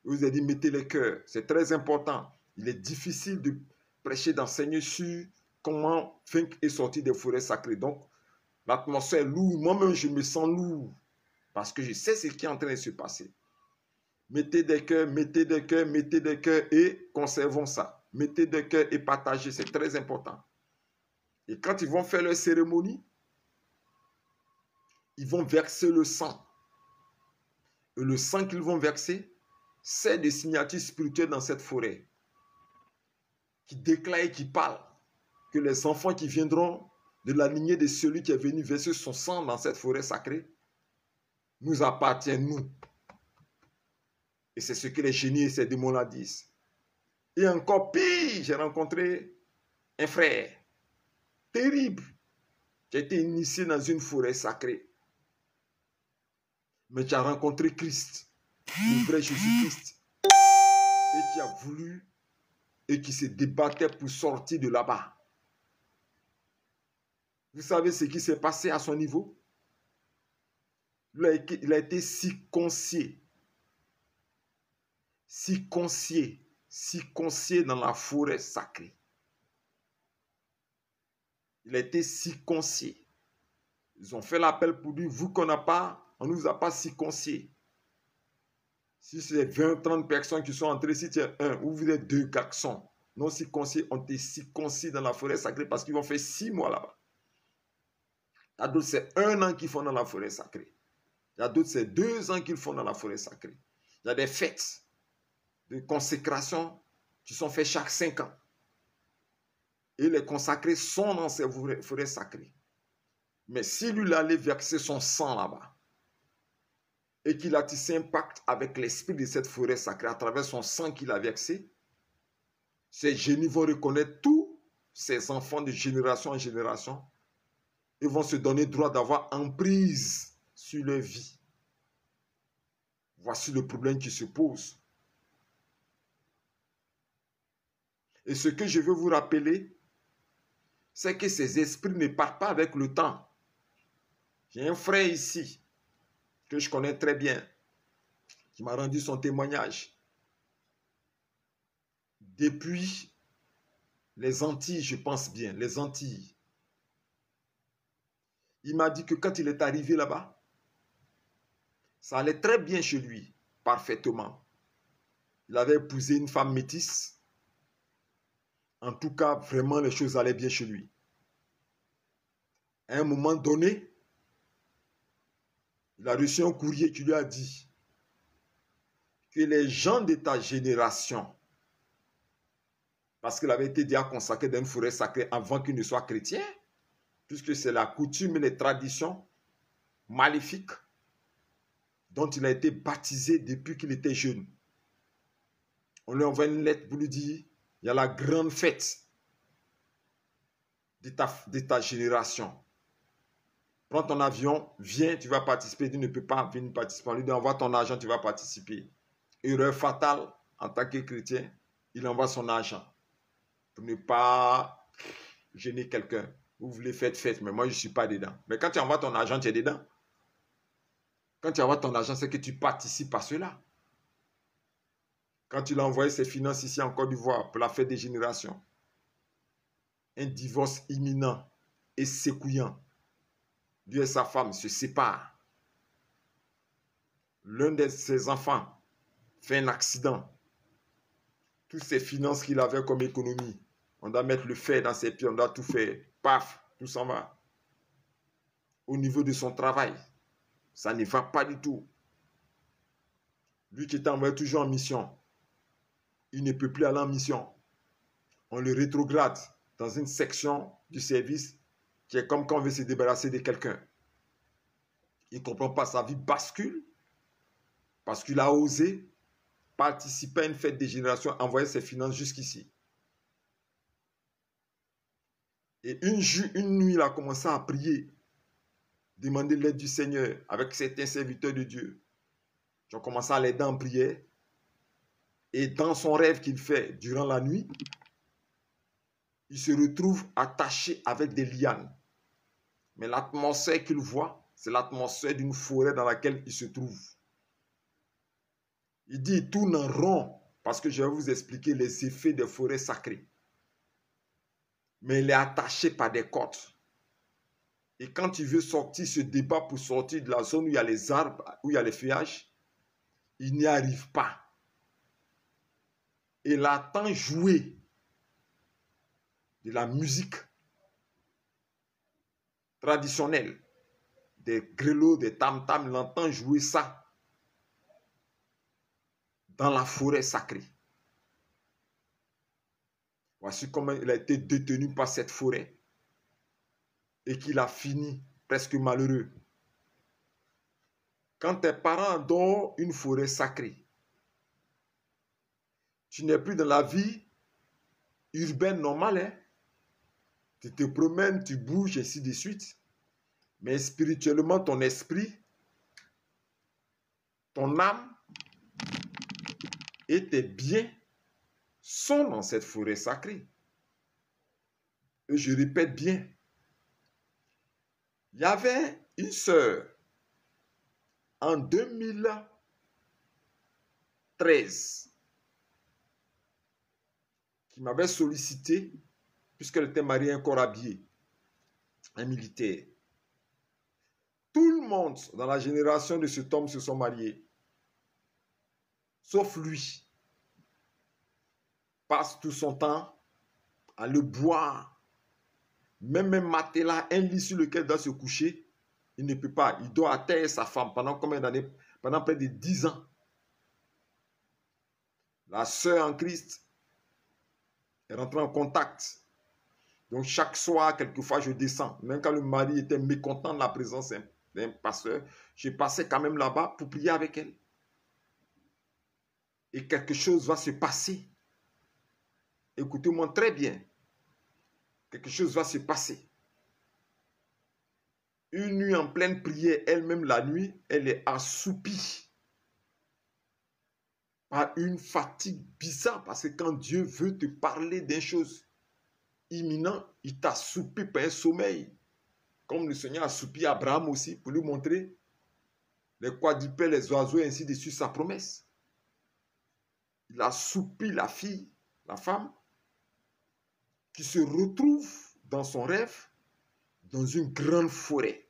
Je vous ai dit, mettez les cœurs. C'est très important. Il est difficile de prêcher, d'enseigner sur comment vaincre et sortir des forêts sacrées. Donc, l'atmosphère est lourde. Moi-même, je me sens lourd parce que je sais ce qui est en train de se passer. Mettez des cœurs, mettez des cœurs, mettez des cœurs et conservons ça. Mettez des cœurs et partagez, c'est très important. Et quand ils vont faire leur cérémonie, ils vont verser le sang. Et le sang qu'ils vont verser, c'est des signatures spirituelles dans cette forêt qui déclarent et qui parlent que les enfants qui viendront de la lignée de celui qui est venu verser son sang dans cette forêt sacrée nous appartiennent, nous. Et c'est ce que les génies et ces démons-là disent. Et encore pire, j'ai rencontré un frère terrible qui a été initié dans une forêt sacrée. Mais qui a rencontré Christ, le vrai Jésus-Christ, et qui a voulu et qui se débattait pour sortir de là-bas. Vous savez ce qui s'est passé à son niveau? Il a été circoncié dans la forêt sacrée. Il a été circoncié. Ils ont fait l'appel pour dire, vous qu'on n'a pas, on ne nous a pas circoncié. Si c'est 20, 30 personnes qui sont entrées, si tu es un, ou vous êtes 2 garçons non circoncis, on été circoncis dans la forêt sacrée parce qu'ils vont faire 6 mois là-bas. Il y a d'autres, c'est 1 an qu'ils font dans la forêt sacrée. Il y a d'autres, c'est 2 ans qu'ils font dans la forêt sacrée. Il y a des fêtes de consécration qui sont faites chaque 5 ans. Et les consacrés sont dans ces forêts sacrées. Mais si lui allait verser son sang là-bas, et qu'il a tissé un pacte avec l'esprit de cette forêt sacrée à travers son sang qu'il a versé, ces génies vont reconnaître tous ces enfants de génération en génération et vont se donner droit d'avoir emprise sur leur vie. Voici le problème qui se pose. Et ce que je veux vous rappeler, c'est que ces esprits ne partent pas avec le temps. J'ai un frère ici, que je connais très bien, qui m'a rendu son témoignage. Depuis les Antilles, je pense bien, les Antilles. Il m'a dit que quand il est arrivé là-bas, ça allait très bien chez lui, parfaitement. Il avait épousé une femme métisse. En tout cas, vraiment, les choses allaient bien chez lui. À un moment donné, il a reçu un courrier qui lui a dit que les gens de ta génération, parce qu'il avait été déjà consacré dans une forêt sacrée avant qu'il ne soit chrétien, puisque c'est la coutume et les traditions maléfiques dont il a été baptisé depuis qu'il était jeune. On lui envoie une lettre pour lui dire, il y a la grande fête de ta génération. Prends ton avion, viens, tu vas participer. Tu ne peux pas venir participer. On lui dit, envoie ton argent, tu vas participer. Erreur fatale, en tant que chrétien, il envoie son argent pour ne pas gêner quelqu'un. Vous voulez faire fête, mais moi, je ne suis pas dedans. Mais quand tu envoies ton argent, tu es dedans. Quand tu envoies ton argent, c'est que tu participes à cela. Quand il a envoyé ses finances ici en Côte d'Ivoire pour la fête des générations, un divorce imminent et secouillant, lui et sa femme se séparent. L'un de ses enfants fait un accident. Toutes ses finances qu'il avait comme économie, on doit mettre le fer dans ses pieds, on doit tout faire. Paf, tout s'en va. au niveau de son travail. Ça ne va pas du tout. Lui qui était envoyé toujours en mission, il ne peut plus aller en mission. On le rétrograde dans une section du service qui est comme quand on veut se débarrasser de quelqu'un. Il ne comprend pas, sa vie bascule parce qu'il a osé participer à une fête des générations, envoyer ses finances jusqu'ici. Et une nuit, il a commencé à prier, demander l'aide du Seigneur avec certains serviteurs de Dieu. Ils ont commencé à l'aider en prière. Et dans son rêve qu'il fait durant la nuit, il se retrouve attaché avec des lianes. Mais l'atmosphère qu'il voit, c'est l'atmosphère d'une forêt dans laquelle il se trouve. Il dit, il tourne en rond, parce que je vais vous expliquer les effets des forêts sacrées. Mais il est attaché par des cordes. Et quand il veut sortir, se débat pour sortir de la zone où il y a les arbres, où il y a les feuillages, il n'y arrive pas. Il attend jouer de la musique traditionnelle, des grelots, des tam-tams, il entend jouer ça dans la forêt sacrée. Voici comment il a été détenu par cette forêt et qu'il a fini presque malheureux. Quand tes parents dans une forêt sacrée, tu n'es plus dans la vie urbaine normale. Hein? Tu te promènes, tu bouges, ainsi de suite. Mais spirituellement, ton esprit, ton âme et tes biens sont dans cette forêt sacrée. Et je répète bien, il y avait une sœur en 2013 qui m'avait sollicité, puisqu'elle était mariée à un corps habillé, un militaire. Tout le monde dans la génération de cet homme se sont mariés, sauf lui. Passe tout son temps à le boire. Même un matelas, un lit sur lequel il doit se coucher, il ne peut pas. Il doit atteindre sa femme pendant combien d'années? Pendant près de 10 ans. La sœur en Christ est rentrée en contact. Donc chaque soir, quelquefois, je descends. Même quand le mari était mécontent de la présence d'un pasteur, je passais quand même là-bas pour prier avec elle. Et quelque chose va se passer. Écoutez-moi très bien. Quelque chose va se passer. Une nuit en pleine prière, elle-même la nuit, elle est assoupie par une fatigue bizarre. Parce que quand Dieu veut te parler d'une chose imminente, il t'assoupit par un sommeil. Comme le Seigneur a assoupi Abraham aussi pour lui montrer les quadrupèdes, les oiseaux et ainsi de suite sa promesse. Il assoupit la fille, la femme, qui se retrouve dans son rêve dans une grande forêt.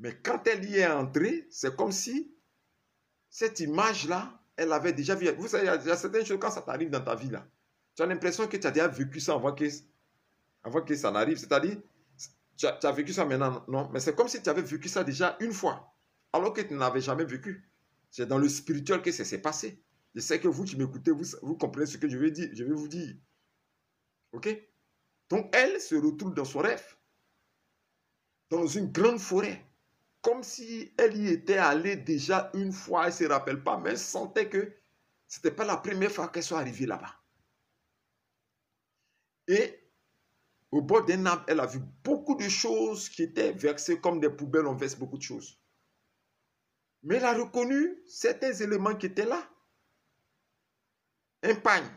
Mais quand elle y est entrée, c'est comme si cette image-là, elle avait déjà vu. Vous savez, il y a certaines choses, quand ça t'arrive dans ta vie, là, tu as l'impression que tu as déjà vécu ça avant que ça n'arrive. C'est-à-dire, tu as vécu ça maintenant, non, mais c'est comme si tu avais vécu ça déjà une fois, alors que tu n'avais jamais vécu. C'est dans le spirituel que ça s'est passé. Je sais que vous qui m'écoutez, vous comprenez ce que je vais dire. Je vais vous dire. Ok? Donc, elle se retrouve dans son rêve, dans une grande forêt, comme si elle y était allée déjà une fois, elle ne se rappelle pas, mais elle sentait que ce n'était pas la première fois qu'elle soit arrivée là-bas. Et au bord d'un arbre, elle a vu beaucoup de choses qui étaient versées comme des poubelles, on verse beaucoup de choses. Mais elle a reconnu certains éléments qui étaient là. Un pagne,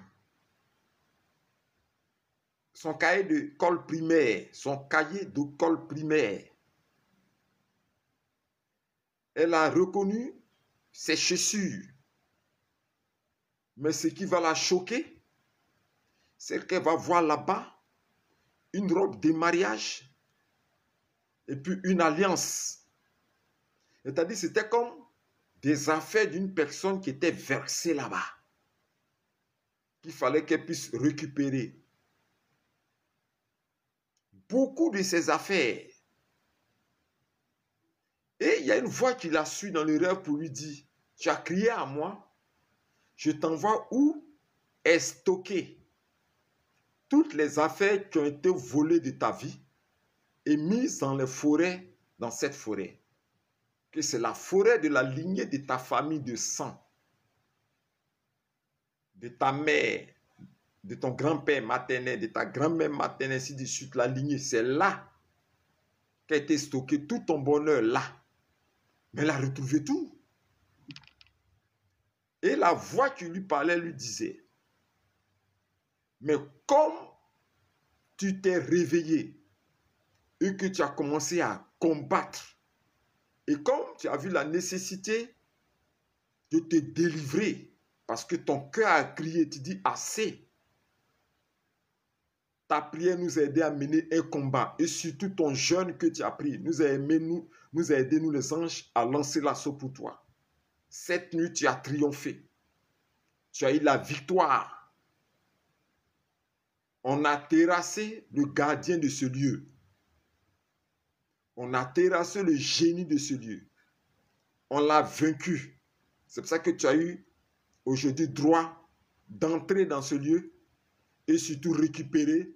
son cahier de colle primaire, Elle a reconnu ses chaussures. Mais ce qui va la choquer, c'est qu'elle va voir là-bas une robe de mariage et puis une alliance. C'est-à-dire, c'était comme des affaires d'une personne qui était versée là-bas, qu'il fallait qu'elle puisse récupérer. Beaucoup de ces affaires Et il y a une voix qui la suit dans le rêve pour lui dire, tu as crié à moi, je t'envoie où est stocké toutes les affaires qui ont été volées de ta vie et mises dans les forêts, dans cette forêt. Que c'est la forêt de la lignée de ta famille de sang, de ta mère, de ton grand-père maternel, de ta grand-mère maternelle, ainsi de suite, la lignée. C'est là qu'a été stocké tout ton bonheur, là. Mais elle a retrouvé tout. Et la voix qui lui parlait lui disait, mais comme tu t'es réveillé et que tu as commencé à combattre, et comme tu as vu la nécessité de te délivrer, parce que ton cœur a crié, tu dis assez. Ta prière nous a aidé à mener un combat, et surtout ton jeûne que tu as pris nous a aidé, nous les anges, à lancer l'assaut pour toi. Cette nuit, tu as triomphé. Tu as eu la victoire. On a terrassé le gardien de ce lieu. On a terrassé le génie de ce lieu. On l'a vaincu. C'est pour ça que tu as eu aujourd'hui droit d'entrer dans ce lieu et surtout récupérer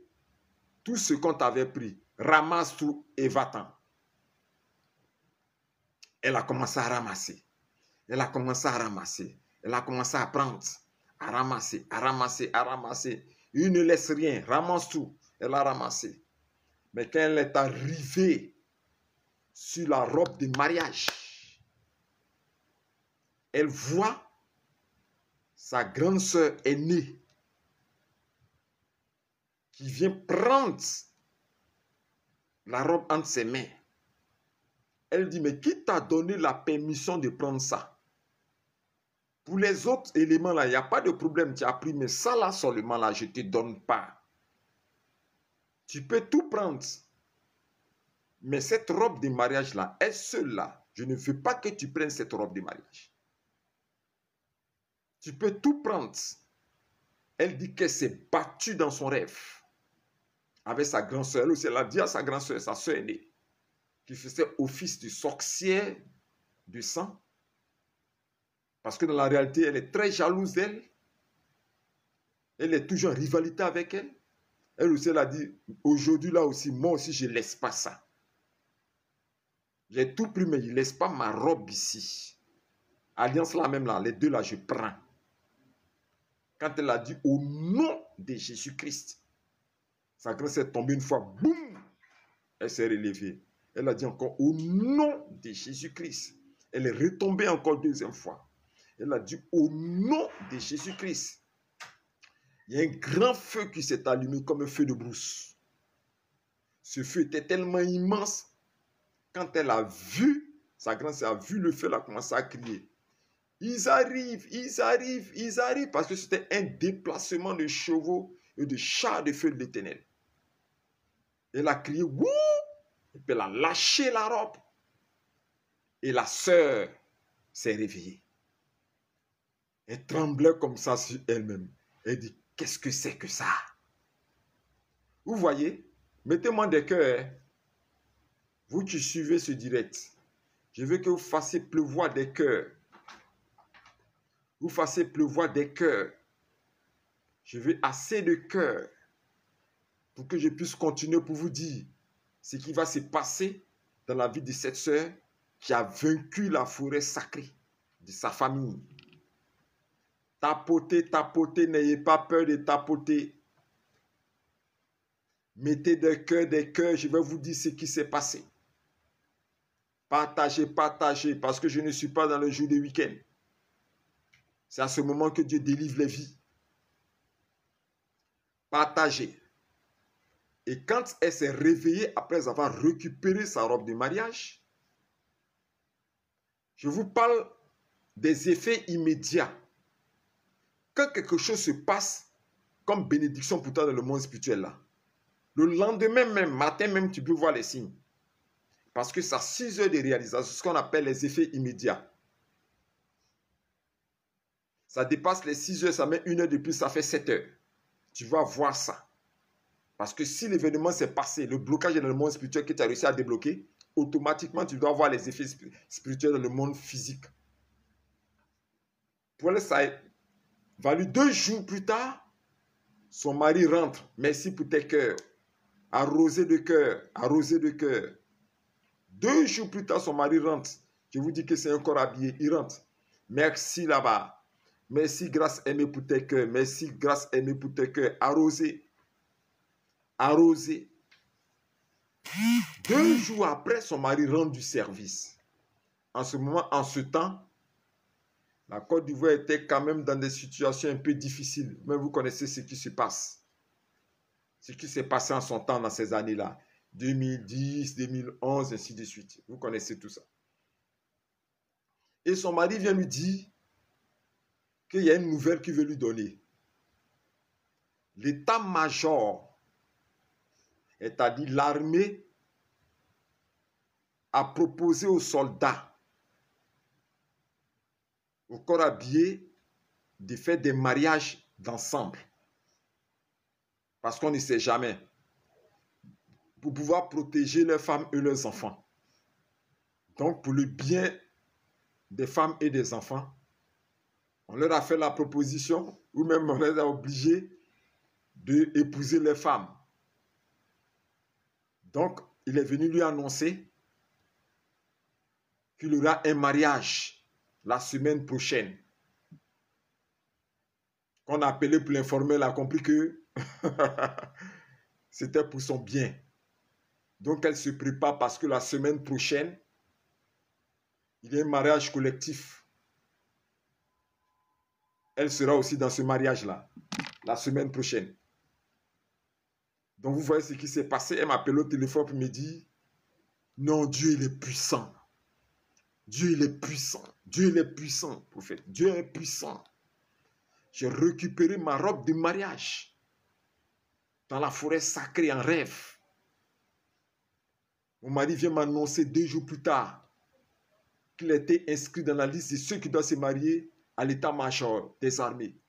tout ce qu'on t'avait pris. Ramasse tout et va-t'en. Elle a commencé à ramasser. Elle a commencé à ramasser. Elle a commencé à prendre, à ramasser, à ramasser, à ramasser. Il ne laisse rien. Ramasse tout. Elle a ramassé. Mais quand elle est arrivée sur la robe de mariage, elle voit sa grande sœur aînée qui vient prendre la robe entre ses mains. Elle dit, mais qui t'a donné la permission de prendre ça? Pour les autres éléments là, il n'y a pas de problème, tu as pris, mais ça là seulement là, je ne te donne pas. Tu peux tout prendre. Mais cette robe de mariage là, est seule là. Je ne veux pas que tu prennes cette robe de mariage. Tu peux tout prendre. Elle dit qu'elle s'est battue dans son rêve avec sa grande soeur. Elle aussi, elle a dit à sa grande soeur, sa soeur aînée, qui faisait office de sorcière de sang. Parce que dans la réalité, elle est très jalouse d'elle. Elle est toujours en rivalité avec elle. Elle aussi, elle a dit, aujourd'hui là aussi, moi aussi, je ne laisse pas ça. J'ai tout pris, mais je ne laisse pas ma robe ici. Alliance là même là, les deux là, je prends. Quand elle a dit au nom de Jésus-Christ, sa grâce est tombée une fois, boum, elle s'est relevée. Elle a dit encore au nom de Jésus-Christ. Elle est retombée encore deuxième fois. Elle a dit au nom de Jésus-Christ. Il y a un grand feu qui s'est allumé comme un feu de brousse. Ce feu était tellement immense. Quand elle a vu, sa grand-sœur a vu le feu, elle a commencé à crier. Ils arrivent, ils arrivent, ils arrivent. Parce que c'était un déplacement de chevaux et de chars de feu de l'Éternel. Elle a crié, wouh! Et puis elle a lâché la robe. Et la sœur s'est réveillée. Elle tremblait comme ça sur elle-même. Elle dit, qu'est-ce que c'est que ça? Vous voyez? Mettez-moi des cœurs. Vous qui suivez ce direct. Je veux que vous fassiez pleuvoir des cœurs. Vous fassiez pleuvoir des cœurs. Je veux assez de cœurs pour que je puisse continuer pour vous dire ce qui va se passer dans la vie de cette sœur qui a vaincu la forêt sacrée de sa famille. Tapotez, tapotez, n'ayez pas peur de tapoter. Mettez des cœurs, je vais vous dire ce qui s'est passé. Partagez, partagez, parce que je ne suis pas dans le jour de week-end. C'est à ce moment que Dieu délivre les vies. Partagez. Et quand elle s'est réveillée après avoir récupéré sa robe de mariage, je vous parle des effets immédiats. Quand quelque chose se passe comme bénédiction pour toi dans le monde spirituel là, le lendemain même, matin même, tu peux voir les signes. Parce que ça a 6 heures de réalisation, ce qu'on appelle les effets immédiats. Ça dépasse les 6 heures, ça met 1 heure de plus, ça fait 7 heures. Tu vas voir ça. Parce que si l'événement s'est passé, le blocage est dans le monde spirituel que tu as réussi à débloquer, automatiquement, tu dois voir les effets spirituels dans le monde physique. Pour elle, ça a valu 2 jours plus tard, son mari rentre. Merci pour tes cœurs. Arrosé de cœur, arrosé de cœur. 2 jours plus tard, son mari rentre. Je vous dis que c'est un corps habillé. Il rentre. Merci là-bas. Merci, grâce aimée pour tes cœurs. Merci, grâce aimée pour tes cœurs. Arrosé. Arrosé. 2 jours après, son mari rentre du service. En ce moment, en ce temps, la Côte d'Ivoire était quand même dans des situations un peu difficiles. Mais vous connaissez ce qui se passe. Ce qui s'est passé en son temps dans ces années-là. 2010, 2011, ainsi de suite. Vous connaissez tout ça. Et son mari vient lui dire qu'il y a une nouvelle qu'il veut lui donner. L'état-major, c'est-à-dire l'armée, a proposé aux soldats, au corps habillé, de faire des mariages d'ensemble. Parce qu'on ne sait jamais. Pour pouvoir protéger leurs femmes et leurs enfants. Donc, pour le bien des femmes et des enfants, on leur a fait la proposition, ou même on les a obligés d'épouser les femmes. Donc, il est venu lui annoncer qu'il y aura un mariage la semaine prochaine. Qu'on a appelé pour l'informer, elle a compris que c'était pour son bien. Donc, elle se prépare parce que la semaine prochaine, il y a un mariage collectif. Elle sera aussi dans ce mariage-là, la semaine prochaine. Donc, vous voyez ce qui s'est passé. Elle m'appelle au téléphone pour me dire, non, Dieu, il est puissant. Dieu, il est puissant. Dieu, il est puissant, prophète. Dieu est puissant. J'ai récupéré ma robe de mariage dans la forêt sacrée en rêve. Mon mari vient m'annoncer 2 jours plus tard qu'il était inscrit dans la liste de ceux qui doivent se marier à l'état-major des armées.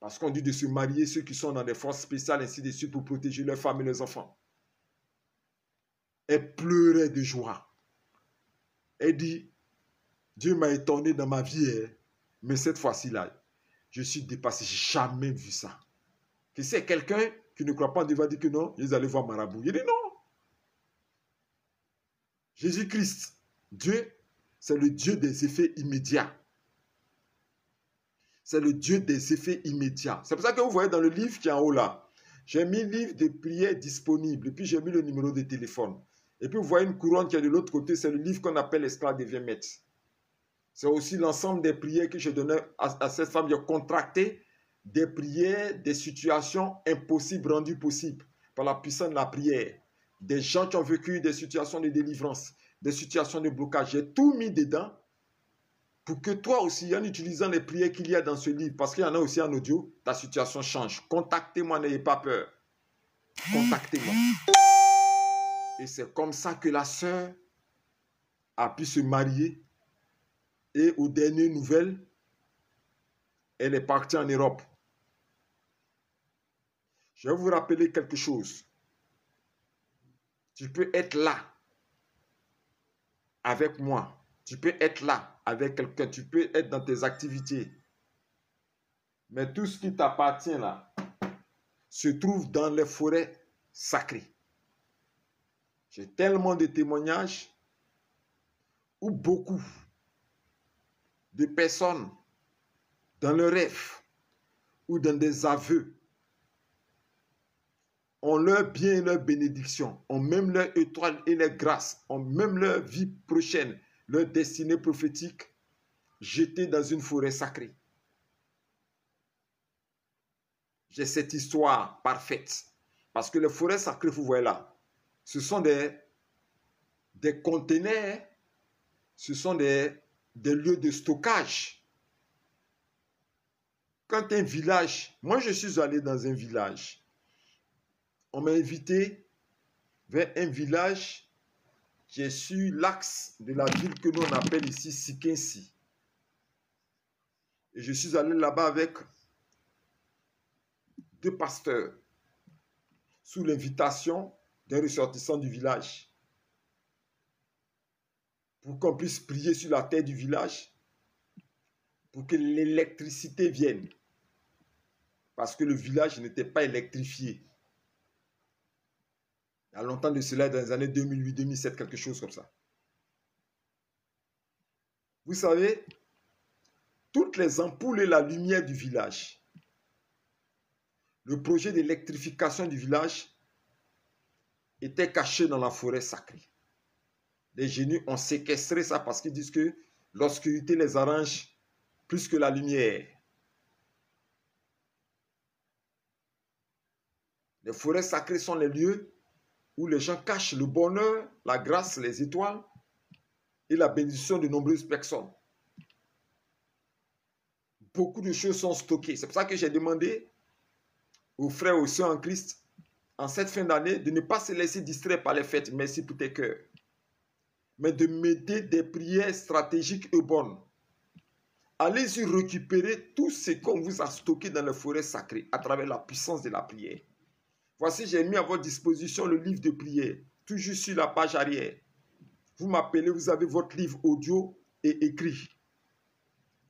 Parce qu'on dit de se marier ceux qui sont dans des forces spéciales, ainsi de suite, pour protéger leurs femmes et leurs enfants. Elle pleurait de joie. Elle dit, Dieu m'a étonné dans ma vie, mais cette fois-ci-là, je suis dépassé, je n'ai jamais vu ça. Que c'est quelqu'un qui ne croit pas en Dieu va dire que non, ils allaient voir Marabout. Il dit non. Jésus-Christ, Dieu, c'est le Dieu des effets immédiats. C'est le Dieu des effets immédiats. C'est pour ça que vous voyez dans le livre qui est en haut là, j'ai mis le livre de prière disponible, et puis j'ai mis le numéro de téléphone. Et puis vous voyez une couronne qui est de l'autre côté, c'est le livre qu'on appelle L'esclave devient maître. C'est aussi l'ensemble des prières que je donnais à cette femme. J'ai contracté des prières, des situations impossibles rendues possibles par la puissance de la prière. Des gens qui ont vécu des situations de délivrance, des situations de blocage. J'ai tout mis dedans pour que toi aussi, en utilisant les prières qu'il y a dans ce livre, parce qu'il y en a aussi en audio, ta situation change. Contactez-moi, n'ayez pas peur. Contactez-moi. Et c'est comme ça que la sœur a pu se marier. Et aux dernières nouvelles, elle est partie en Europe. Je vais vous rappeler quelque chose. Tu peux être là avec moi. Tu peux être là avec quelqu'un. Tu peux être dans tes activités. Mais tout ce qui t'appartient là se trouve dans les forêts sacrées. J'ai tellement de témoignages où beaucoup de personnes dans le rêve ou dans des aveux ont leur bien et leur bénédiction, ont même leur étoile et leur grâce, ont même leur vie prochaine, leur destinée prophétique jetée dans une forêt sacrée. J'ai cette histoire parfaite. Parce que les forêts sacrées, vous voyez là, ce sont des conteneurs, ce sont des lieux de stockage. Quand un village, moi je suis allé dans un village, on m'a invité vers un village qui est sur l'axe de la ville que l'on appelle ici Sikensi. Et je suis allé là-bas avec 2 pasteurs sous l'invitation d'un ressortissant du village. pour qu'on puisse prier sur la terre du village, pour que l'électricité vienne. Parce que le village n'était pas électrifié. Il y a longtemps de cela, dans les années 2008-2007, quelque chose comme ça. Vous savez, toutes les ampoules et la lumière du village, le projet d'électrification du village était caché dans la forêt sacrée. Les génies ont séquestré ça parce qu'ils disent que l'obscurité les arrange plus que la lumière. Les forêts sacrées sont les lieux où les gens cachent le bonheur, la grâce, les étoiles et la bénédiction de nombreuses personnes. Beaucoup de choses sont stockées. C'est pour ça que j'ai demandé aux frères et aux sœurs en Christ, en cette fin d'année, de ne pas se laisser distraire par les fêtes. Merci pour tes cœurs. Mais de mêler des prières stratégiques et bonnes. Allez-y récupérer tout ce qu'on vous a stocké dans les forêts sacrées à travers la puissance de la prière. Voici, j'ai mis à votre disposition le livre de prière, toujours sur la page arrière. Vous m'appelez, vous avez votre livre audio et écrit.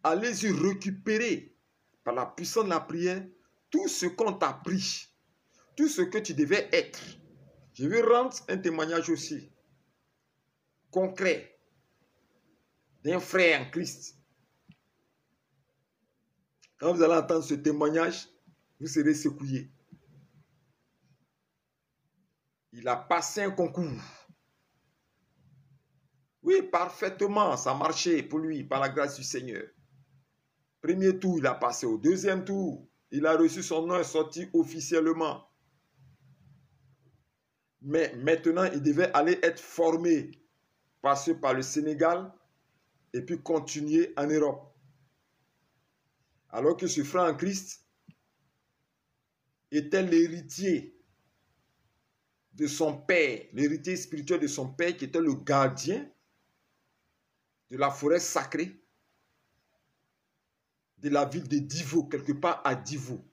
Allez-y récupérer par la puissance de la prière tout ce qu'on t'a appris, tout ce que tu devais être. Je vais rendre un témoignage aussi concret d'un frère en Christ. Quand vous allez entendre ce témoignage, vous serez secoué. Il a passé un concours. Oui, parfaitement, ça a marché pour lui, par la grâce du Seigneur. Premier tour, il a passé. Au deuxième tour, il a reçu son nom et sorti officiellement. Mais maintenant, il devait aller être formé, passer par le Sénégal et puis continuer en Europe. Alors que ce frère en Christ était l'héritier de son père, l'héritier spirituel de son père qui était le gardien de la forêt sacrée de la ville de Divo, quelque part à Divo.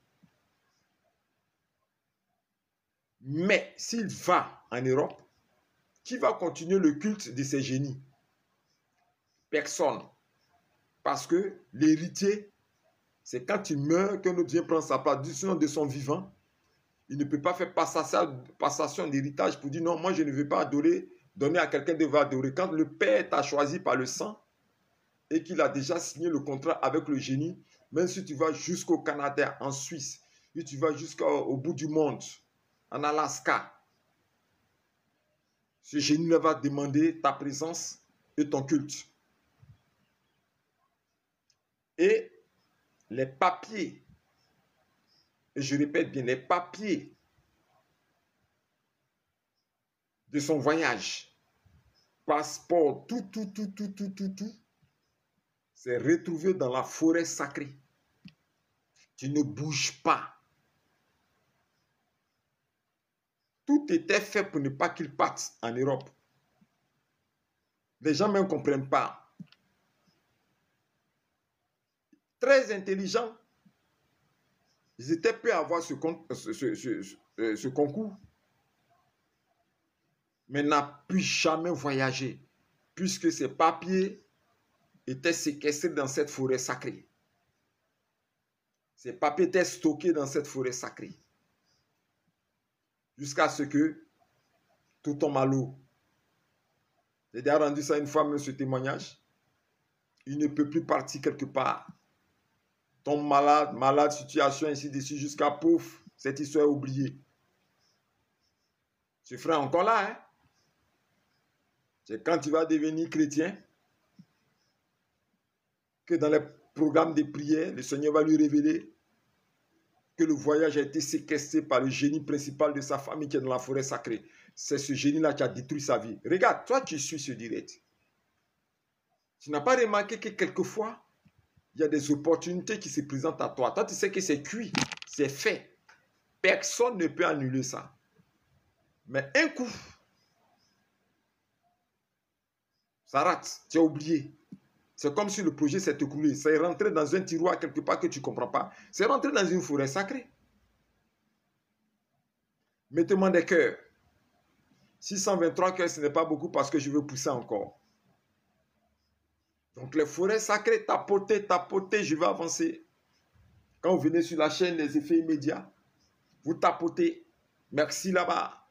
Mais s'il va en Europe, qui va continuer le culte de ces génies? Personne. Parce que l'héritier, c'est quand il meurt qu'un autre vient prendre sa place. Sinon, de son vivant, il ne peut pas faire passation d'héritage pour dire non, moi je ne veux pas adorer, donner à quelqu'un de adorer. Quand le Père t'a choisi par le sang et qu'il a déjà signé le contrat avec le génie, même si tu vas jusqu'au Canada, en Suisse, si tu vas jusqu'au bout du monde, en Alaska, ce génie-là va demander ta présence et ton culte. Et les papiers, et je répète bien, les papiers de son voyage, passeport, tout, c'est retrouvé dans la forêt sacrée. Tu ne bouges pas. Tout était fait pour ne pas qu'il parte en Europe. Les gens même ne comprennent pas. Très intelligents. Ils étaient prêts à avoir ce concours. Mais n'a pu jamais voyager. Puisque ces papiers étaient séquestrés dans cette forêt sacrée. Ces papiers étaient stockés dans cette forêt sacrée. Jusqu'à ce que tout tombe à l'eau. J'ai déjà rendu ça une fois, même ce témoignage. Il ne peut plus partir quelque part. Tombe malade, situation, ainsi de suite, jusqu'à pouf, cette histoire est oubliée. Ce frère est encore là, hein? C'est quand tu vas devenir chrétien que dans les programmes de prière, le Seigneur va lui révéler que le voyage a été séquestré par le génie principal de sa famille qui est dans la forêt sacrée. C'est ce génie-là qui a détruit sa vie. Regarde, toi tu suis ce direct. Tu n'as pas remarqué que quelquefois, il y a des opportunités qui se présentent à toi. Toi, tu sais que c'est cuit, c'est fait. Personne ne peut annuler ça. Mais un coup, ça rate, tu as oublié. C'est comme si le projet s'est écoulé. C'est rentré dans un tiroir quelque part que tu ne comprends pas. C'est rentré dans une forêt sacrée. Mettez-moi des cœurs. 623 cœurs, ce n'est pas beaucoup parce que je veux pousser encore. Donc les forêts sacrées, tapotez, tapotez, je vais avancer. Quand vous venez sur la chaîne, les effets immédiats, vous tapotez. Merci là-bas.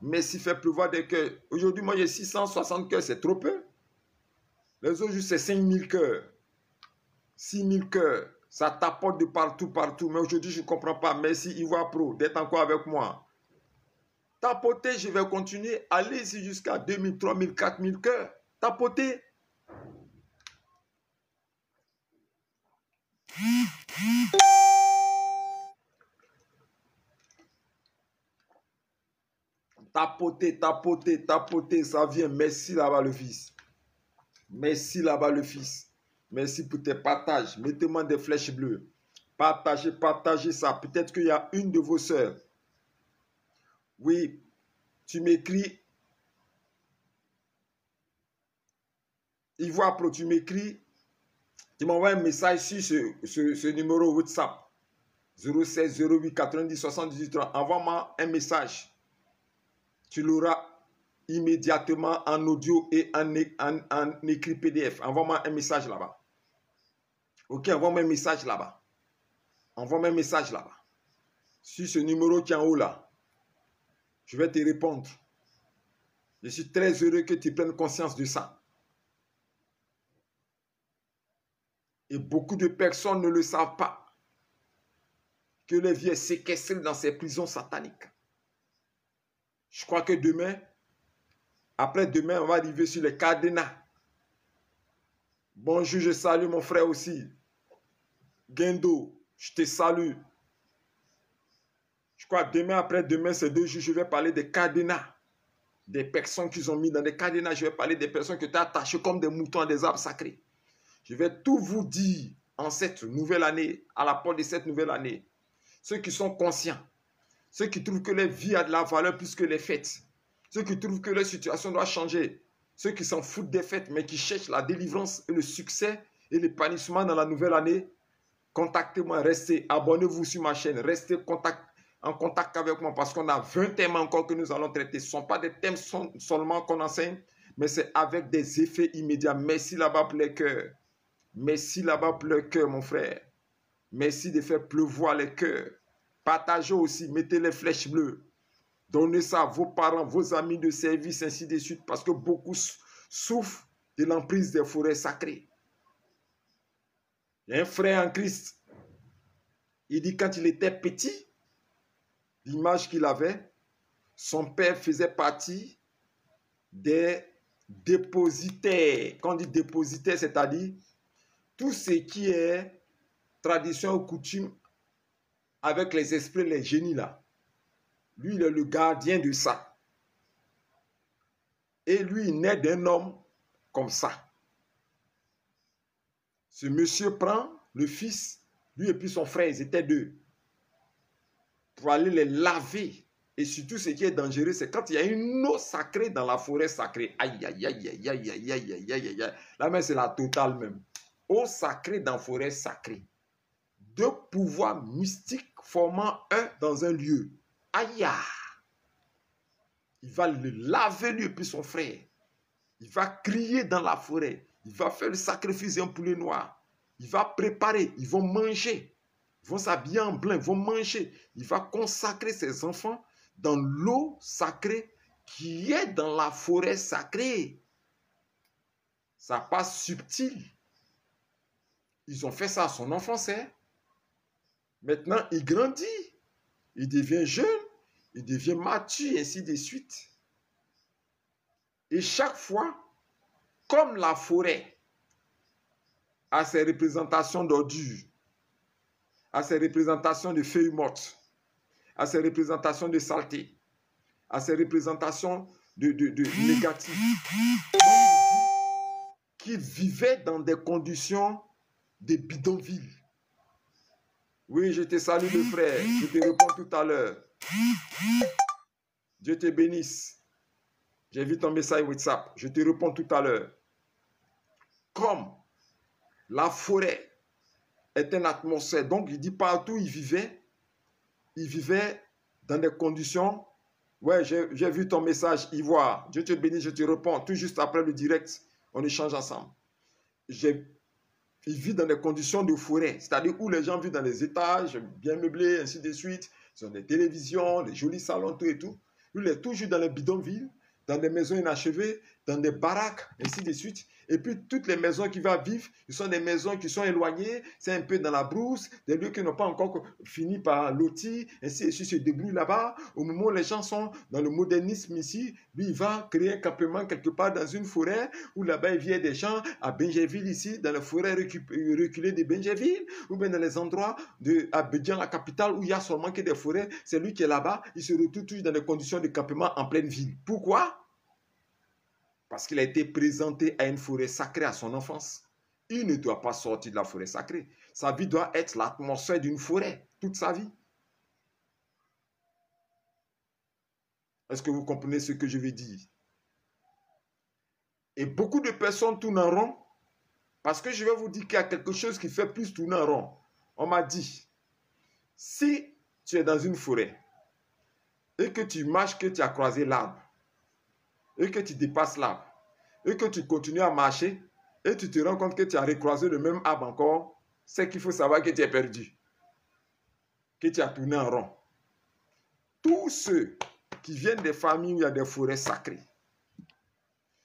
Merci fait pleuvoir des cœurs. Aujourd'hui, moi j'ai 660 cœurs, c'est trop peu. Les autres jours, c'est 5000 cœurs. 6000 cœurs. Ça tapote de partout, partout. Mais aujourd'hui, je ne comprends pas. Merci Ivoire Pro d'être encore avec moi. Tapotez, je vais continuer. Allez-y jusqu'à 2000, 3000, 4000 cœurs. Tapotez. Tapotez, tapotez, tapotez. Ça vient. Merci là-bas le Fils. Merci là-bas le Fils. Merci pour tes partages. Mettez-moi des flèches bleues. Partagez, partagez ça. Peut-être qu'il y a une de vos sœurs. Oui, tu m'écris. Ivoire Pro, tu m'écris. Tu m'envoies un message sur ce numéro WhatsApp. 06 08 90 78 30. Envoie-moi un message. Tu l'auras immédiatement en audio et en écrit PDF. Envoie-moi un message là-bas. Ok, envoie-moi un message là-bas. Envoie-moi un message là-bas. Sur ce numéro qui est en haut là. Je vais te répondre. Je suis très heureux que tu prennes conscience de ça. Et beaucoup de personnes ne le savent pas. Que la vie est séquestrée dans ces prisons sataniques. Je crois que demain, après-demain, on va arriver sur les cadenas. Bonjour, je salue mon frère aussi. Gendo, je te salue. Je crois que demain, après-demain, ces 2 jours, je vais parler des cadenas. Des personnes qu'ils ont mis dans des cadenas. Je vais parler des personnes que tu as attachées comme des moutons à des arbres sacrés. Je vais tout vous dire en cette nouvelle année, à la porte de cette nouvelle année. Ceux qui sont conscients, ceux qui trouvent que leur vie a de la valeur plus que les fêtes, ceux qui trouvent que leur situation doit changer, ceux qui s'en foutent des fêtes mais qui cherchent la délivrance et le succès et l'épanouissement dans la nouvelle année, contactez-moi, restez, abonnez-vous sur ma chaîne, restez en contact avec moi parce qu'on a 20 thèmes encore que nous allons traiter. Ce ne sont pas des thèmes seulement qu'on enseigne, mais c'est avec des effets immédiats. Merci là-bas pour les cœurs. Merci là-bas pour le cœur, mon frère. Merci de faire pleuvoir les cœurs. Partagez aussi, mettez les flèches bleues. Donnez ça à vos parents, vos amis de service, ainsi de suite, parce que beaucoup souffrent de l'emprise des forêts sacrées. Il y a un frère en Christ. Il dit quand il était petit, l'image qu'il avait, son père faisait partie des dépositaires. Quand on dit dépositaire, c'est-à-dire tout ce qui est tradition ou coutume avec les esprits, les génies là. Lui, il est le gardien de ça. Et lui, il naît d'un homme comme ça. Ce monsieur prend le fils, lui et puis son frère, ils étaient 2, pour aller les laver. Et surtout, ce qui est dangereux, c'est quand il y a une eau sacrée dans la forêt sacrée. Aïe, aïe, aïe, aïe, aïe, aïe, aïe, aïe, aïe, aïe. Là, mais c'est la totale même. Eau sacrée dans la forêt sacrée. 2 pouvoirs mystiques formant un dans un lieu. Aïe! Il va le laver lui et puis son frère. Il va crier dans la forêt. Il va faire le sacrifice d'un poulet noir. Il va préparer. Ils vont manger. Ils vont s'habiller en blanc. Ils vont manger. Il va consacrer ses enfants dans l'eau sacrée qui est dans la forêt sacrée. Ça passe subtil. Ils ont fait ça à son enfance. Hein? Maintenant, il grandit. Il devient jeune. Il devient mature, ainsi de suite. Et chaque fois, comme la forêt a ses représentations d'ordures, a ses représentations de feuilles mortes, a ses représentations de saleté, a ses représentations de négatives, qui vivaient dans des conditions de bidonville. Oui, je te salue le frère, je te réponds tout à l'heure. Dieu te bénisse. J'ai vu ton message WhatsApp, je te réponds tout à l'heure. Comme la forêt est une atmosphère, donc il dit partout il vivait dans des conditions. Ouais, j'ai vu ton message Ivoire. Dieu te bénisse, je te réponds tout juste après le direct, on échange ensemble. ils vivent dans des conditions de forêt, c'est-à-dire où les gens vivent dans des étages bien meublés, ainsi de suite. Ils ont des télévisions, des jolis salons, tout et tout. Lui, il est toujours dans les bidonvilles, dans des maisons inachevées, dans des baraques, ainsi de suite. Et puis, toutes les maisons qu'il va vivre, ce sont des maisons qui sont éloignées, c'est un peu dans la brousse, des lieux qui n'ont pas encore fini par lotir, ainsi de suite, se débrouille là-bas. Au moment où les gens sont dans le modernisme ici, lui, il va créer un campement quelque part dans une forêt, où là-bas, il vient des gens à Benjerville ici, dans la forêt reculée de Benjerville, ou bien dans les endroits de Abidjan, la capitale, où il y a seulement que des forêts. C'est lui qui est là-bas, il se retrouve toujours dans des conditions de campement en pleine ville. Pourquoi? Parce qu'il a été présenté à une forêt sacrée à son enfance. Il ne doit pas sortir de la forêt sacrée. Sa vie doit être l'atmosphère d'une forêt, toute sa vie. Est-ce que vous comprenez ce que je veux dire? Et beaucoup de personnes tournent en rond, parce que je vais vous dire qu'il y a quelque chose qui fait plus tourner en rond. On m'a dit, si tu es dans une forêt, et que tu marches, que tu as croisé l'arbre, et que tu dépasses l'arbre, et que tu continues à marcher, et tu te rends compte que tu as recroisé le même arbre encore, c'est qu'il faut savoir que tu es perdu, que tu as tourné en rond. Tous ceux qui viennent des familles où il y a des forêts sacrées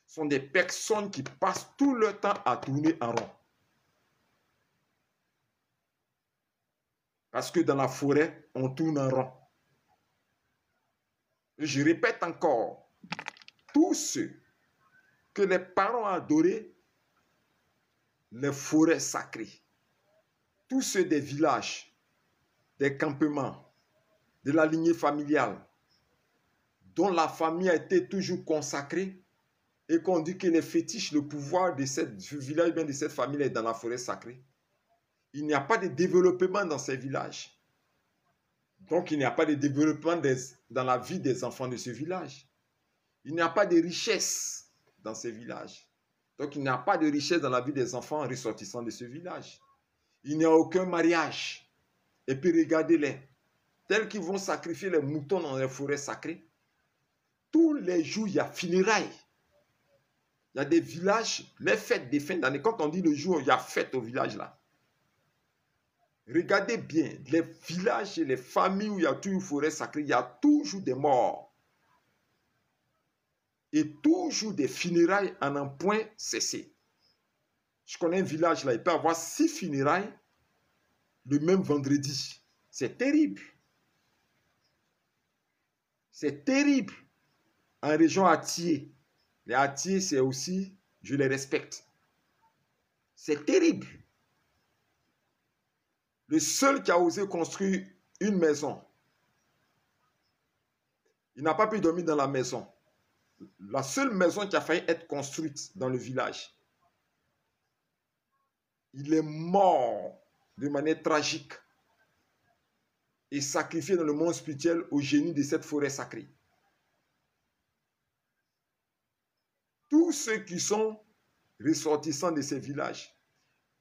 sont des personnes qui passent tout leur temps à tourner en rond. Parce que dans la forêt, on tourne en rond. Et je répète encore, tous ceux que les parents ont adoré, les forêts sacrées, tous ceux des villages, des campements, de la lignée familiale, dont la famille a été toujours consacrée, et qu'on dit que les fétiches, le pouvoir de ce village, bien de cette famille est dans la forêt sacrée. Il n'y a pas de développement dans ces villages. Donc il n'y a pas de développement dans la vie des enfants de ce village. Il n'y a pas de richesse dans ces villages. Donc il n'y a pas de richesse dans la vie des enfants ressortissants de ce village. Il n'y a aucun mariage. Et puis regardez-les, tels qu'ils vont sacrifier les moutons dans les forêts sacrées. Tous les jours, il y a funérailles. Il y a des villages, les fêtes des fins d'année. Quand on dit le jour, il y a fête au village là. Regardez bien, les villages et les familles où il y a toujours une forêt sacrée, il y a toujours des morts. Et toujours des funérailles en un point cessé. Je connais un village là, il peut y avoir 6 funérailles le même vendredi. C'est terrible. C'est terrible. En région Atié. Les Atié, c'est aussi, je les respecte. C'est terrible. Le seul qui a osé construire une maison, il n'a pas pu dormir dans la maison. La seule maison qui a failli être construite dans le village, il est mort de manière tragique et sacrifié dans le monde spirituel au génie de cette forêt sacrée. Tous ceux qui sont ressortissants de ces villages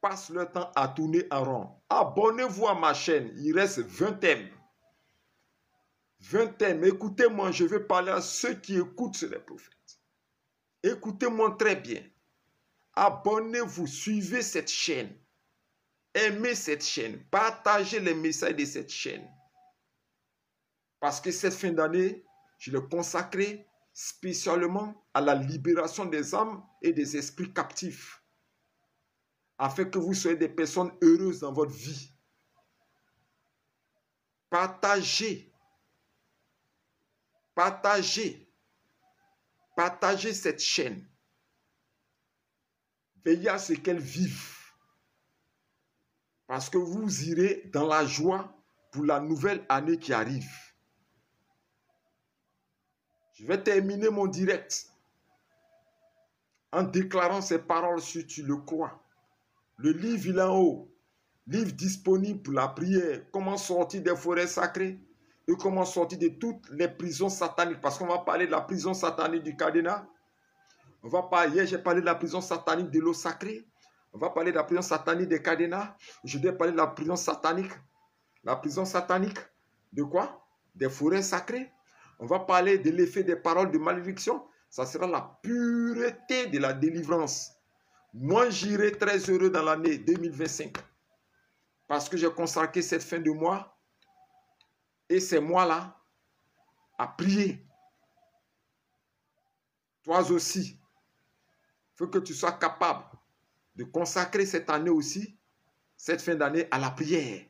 passent leur temps à tourner en rond. Abonnez-vous à ma chaîne, il reste 20 thèmes. 20 thèmes, écoutez-moi, je vais parler à ceux qui écoutent les prophètes. Écoutez-moi très bien. Abonnez-vous, suivez cette chaîne. Aimez cette chaîne, partagez les messages de cette chaîne. Parce que cette fin d'année, je l'ai consacrée spécialement à la libération des âmes et des esprits captifs, afin que vous soyez des personnes heureuses dans votre vie. Partagez, partagez, partagez cette chaîne. Veillez à ce qu'elle vive, parce que vous irez dans la joie pour la nouvelle année qui arrive. Je vais terminer mon direct en déclarant ces paroles si tu le crois. Le livre, il est en haut. Livre disponible pour la prière. Comment sortir des forêts sacrées et comment sortir de toutes les prisons sataniques. Parce qu'on va parler de la prison satanique du cadenas. On va parler, hier j'ai parlé de la prison satanique de l'eau sacrée. On va parler de la prison satanique des cadenas. Je vais parler de la prison satanique. La prison satanique de quoi? Des forêts sacrées. On va parler de l'effet des paroles de malédiction. Ça sera la pureté de la délivrance. Moi, j'irai très heureux dans l'année 2025 parce que j'ai consacré cette fin de mois et ces mois-là à prier. Toi aussi, il faut que tu sois capable de consacrer cette année aussi, cette fin d'année, à la prière.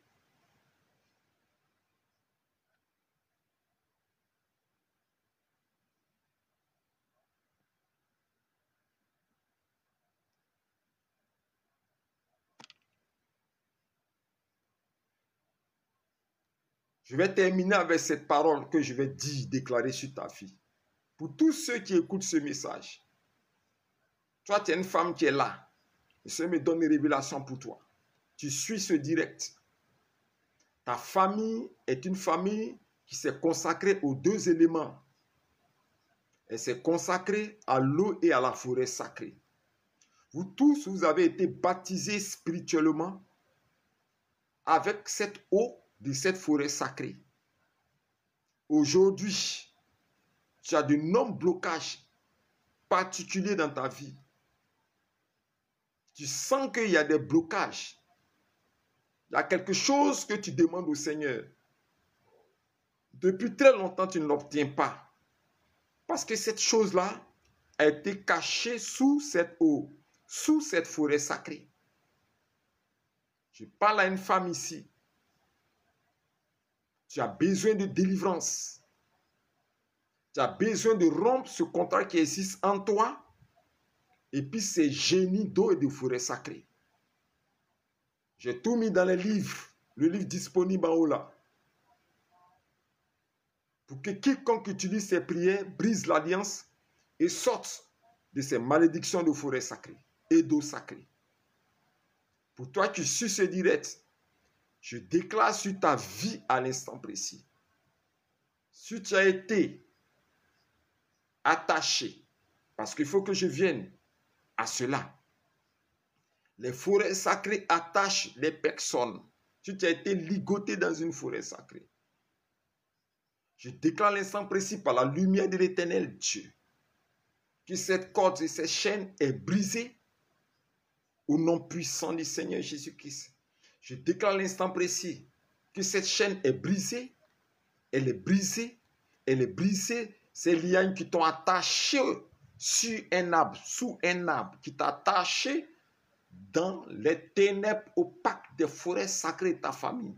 Je vais terminer avec cette parole que je vais dire, déclarer sur ta vie. Pour tous ceux qui écoutent ce message, toi, tu es une femme qui est là. Et ça me donne une révélation pour toi. Tu suis ce direct. Ta famille est une famille qui s'est consacrée aux deux éléments. Elle s'est consacrée à l'eau et à la forêt sacrée. Vous tous, vous avez été baptisés spirituellement avec cette eau de cette forêt sacrée. Aujourd'hui, tu as de nombreux blocages particuliers dans ta vie. Tu sens qu'il y a des blocages. Il y a quelque chose que tu demandes au Seigneur. Depuis très longtemps, tu ne l'obtiens pas. Parce que cette chose-là a été cachée sous cette eau, sous cette forêt sacrée. Je parle à une femme ici. Tu as besoin de délivrance. Tu as besoin de rompre ce contrat qui existe en toi et puis ces génies d'eau et de forêt sacrée. J'ai tout mis dans les livres, le livre disponible en haut là. Pour que quiconque utilise ces prières brise l'alliance et sorte de ces malédictions de forêt sacrée et d'eau sacrée. Pour toi qui suis ce direct, je déclare sur ta vie à l'instant précis. Si tu as été attaché, parce qu'il faut que je vienne à cela, les forêts sacrées attachent les personnes. Si tu as été ligoté dans une forêt sacrée, je déclare l'instant précis par la lumière de l'Éternel Dieu que cette corde et cette chaîne est brisée au nom puissant du Seigneur Jésus-Christ. Je déclare l'instant précis que cette chaîne est brisée, elle est brisée, elle est brisée. Ces liens qui t'ont attaché sur un arbre, sous un arbre, qui t'a attaché dans les ténèbres opaques des forêts sacrées de ta famille.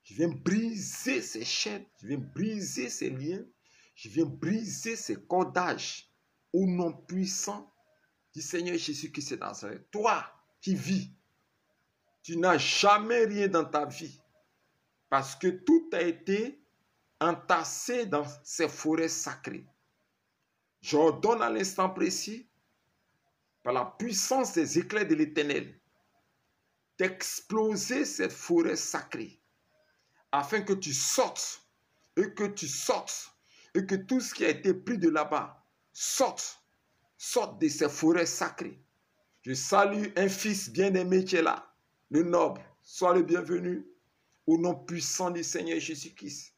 Je viens briser ces chaînes, je viens briser ces liens, je viens briser ces cordages au nom puissant du Seigneur Jésus-Christ de Nazareth. Toi qui vis, tu n'as jamais rien dans ta vie parce que tout a été entassé dans ces forêts sacrées. J'ordonne à l'instant précis, par la puissance des éclairs de l'Éternel, d'exploser cette forêt sacrée afin que tu sortes et que tu sortes et que tout ce qui a été pris de là-bas sorte de ces forêts sacrées. Je salue un fils bien-aimé qui est là, le noble, sois le bienvenu au nom puissant du Seigneur Jésus-Christ.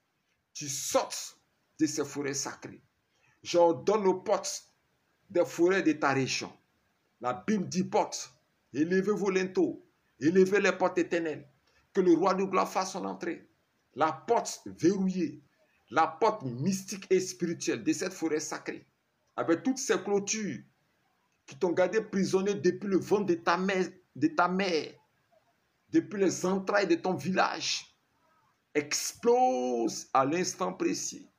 Tu sortes de ces forêts sacrées. J'ordonne aux portes des forêts de ta région. La Bible dit porte, élevez vos linteaux, élevez les portes éternelles, que le roi de gloire fasse son entrée. La porte verrouillée, la porte mystique et spirituelle de cette forêt sacrée, avec toutes ces clôtures qui t'ont gardé prisonnier depuis le ventre de ta mère, depuis les entrailles de ton village, explose à l'instant précis.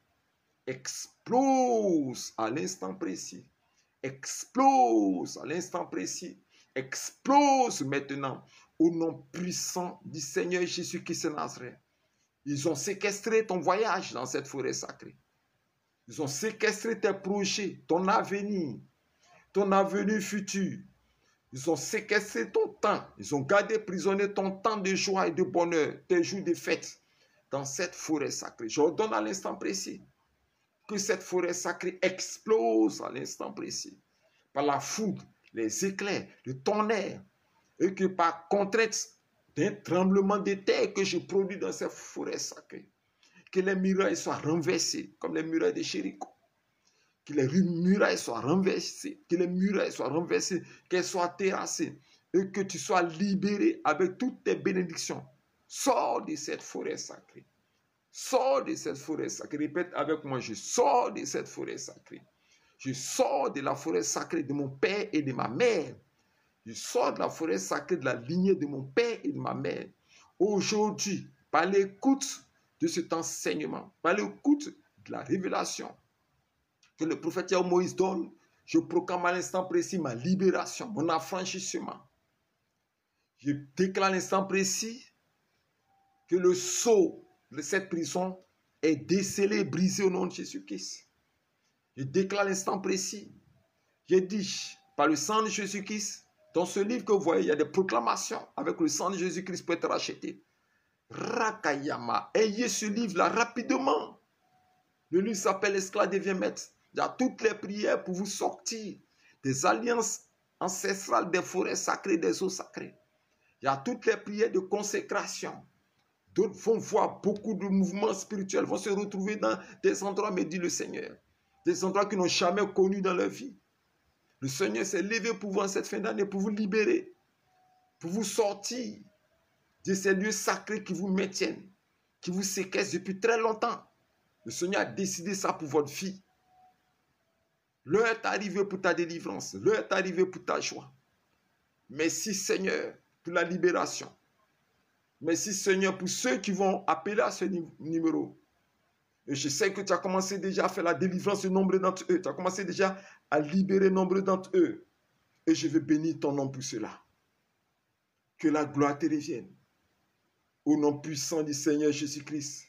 Explose à l'instant précis. Explose à l'instant précis. Explose maintenant au nom puissant du Seigneur Jésus-Christ de Nazareth. Ils ont séquestré ton voyage dans cette forêt sacrée. Ils ont séquestré tes projets, ton avenir futur. Ils ont séquestré ton temps. Ils ont gardé prisonnier ton temps de joie et de bonheur, tes jours de fête dans cette forêt sacrée. J'ordonne à l'instant précis que cette forêt sacrée explose à l'instant précis par la foudre, les éclairs, le tonnerre, et que par contrainte d'un tremblement de terre que je produis dans cette forêt sacrée, que les murailles soient renversées comme les murailles de Jéricho, Que les murailles soient renversées, que les murailles soient renversées, qu'elles soient terrassées, et que tu sois libéré avec toutes tes bénédictions. Sors de cette forêt sacrée. Sors de cette forêt sacrée. Répète avec moi, je sors de cette forêt sacrée. Je sors de la forêt sacrée de mon père et de ma mère. Je sors de la forêt sacrée de la lignée de mon père et de ma mère. Aujourd'hui, par l'écoute de cet enseignement, par l'écoute de la révélation que le prophète Moïse donne, je proclame à l'instant précis ma libération, mon affranchissement. Je déclare à l'instant précis que le sceau de cette prison est décelé, brisé au nom de Jésus-Christ. Je déclare à l'instant précis. Je dis, par le sang de Jésus-Christ, dans ce livre que vous voyez, il y a des proclamations avec le sang de Jésus-Christ pour être racheté. Rakayama, ayez ce livre-là rapidement. Le livre s'appelle Esclave devient maître. Il y a toutes les prières pour vous sortir des alliances ancestrales, des forêts sacrées, des eaux sacrées. Il y a toutes les prières de consécration. D'autres vont voir beaucoup de mouvements spirituels, vont se retrouver dans des endroits, me dit le Seigneur. Des endroits qu'ils n'ont jamais connus dans leur vie. Le Seigneur s'est levé pour vous en cette fin d'année, pour vous libérer, pour vous sortir de ces lieux sacrés qui vous maintiennent, qui vous séquestrent depuis très longtemps. Le Seigneur a décidé ça pour votre vie. L'heure est arrivée pour ta délivrance. L'heure est arrivée pour ta joie. Merci Seigneur pour la libération. Merci Seigneur pour ceux qui vont appeler à ce numéro. Et je sais que tu as commencé déjà à faire la délivrance de nombreux d'entre eux. Tu as commencé déjà à libérer nombreux d'entre eux. Et je veux bénir ton nom pour cela. Que la gloire te revienne. Au nom puissant du Seigneur Jésus-Christ.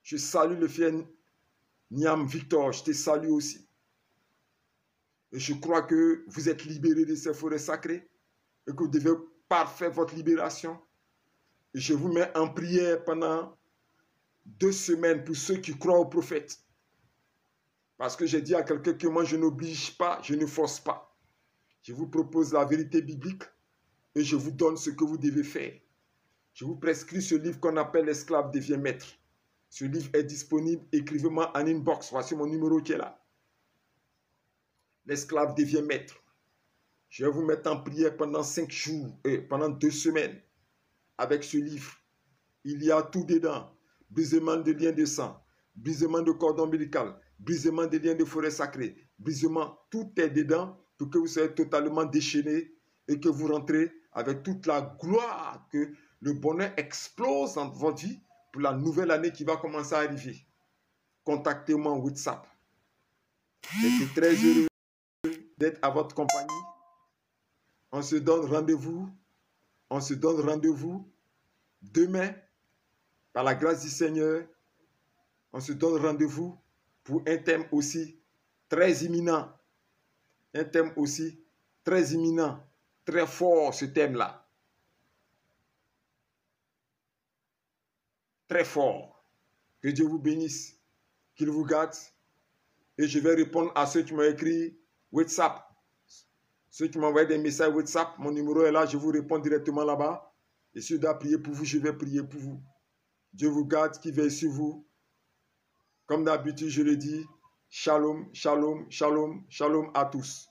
Je salue le fier Niam Victor. Je te salue aussi. Et je crois que vous êtes libérés de ces forêts sacrées et que vous devez parfaire votre libération. Et je vous mets en prière pendant 2 semaines pour ceux qui croient au prophète. Parce que j'ai dit à quelqu'un que moi je n'oblige pas, je ne force pas. Je vous propose la vérité biblique et je vous donne ce que vous devez faire. Je vous prescris ce livre qu'on appelle L'esclave devient maître. Ce livre est disponible, écrivez-moi en inbox. Voici mon numéro qui est là. L'esclave devient maître. Je vais vous mettre en prière pendant 5 jours, pendant 2 semaines. Avec ce livre, il y a tout dedans. Brisement de liens de sang, brisement de cordon ombilical, brisement de liens de forêt sacrée, brisement, tout est dedans pour que vous soyez totalement déchaînés et que vous rentrez avec toute la gloire, que le bonheur explose dans votre vie pour la nouvelle année qui va commencer à arriver. Contactez-moi en WhatsApp. J'étais très heureux d'être à votre compagnie. On se donne rendez-vous. On se donne rendez-vous demain, par la grâce du Seigneur. On se donne rendez-vous pour un thème aussi très imminent. Un thème aussi très imminent, très fort, ce thème-là. Très fort. Que Dieu vous bénisse, qu'il vous garde. Et je vais répondre à ceux qui m'ont écrit WhatsApp. Ceux qui m'envoient des messages WhatsApp, mon numéro est là, je vous réponds directement là-bas. Et si je dois prier pour vous, je vais prier pour vous. Dieu vous garde, qui veille sur vous. Comme d'habitude, je le dis, shalom, shalom, shalom, shalom à tous.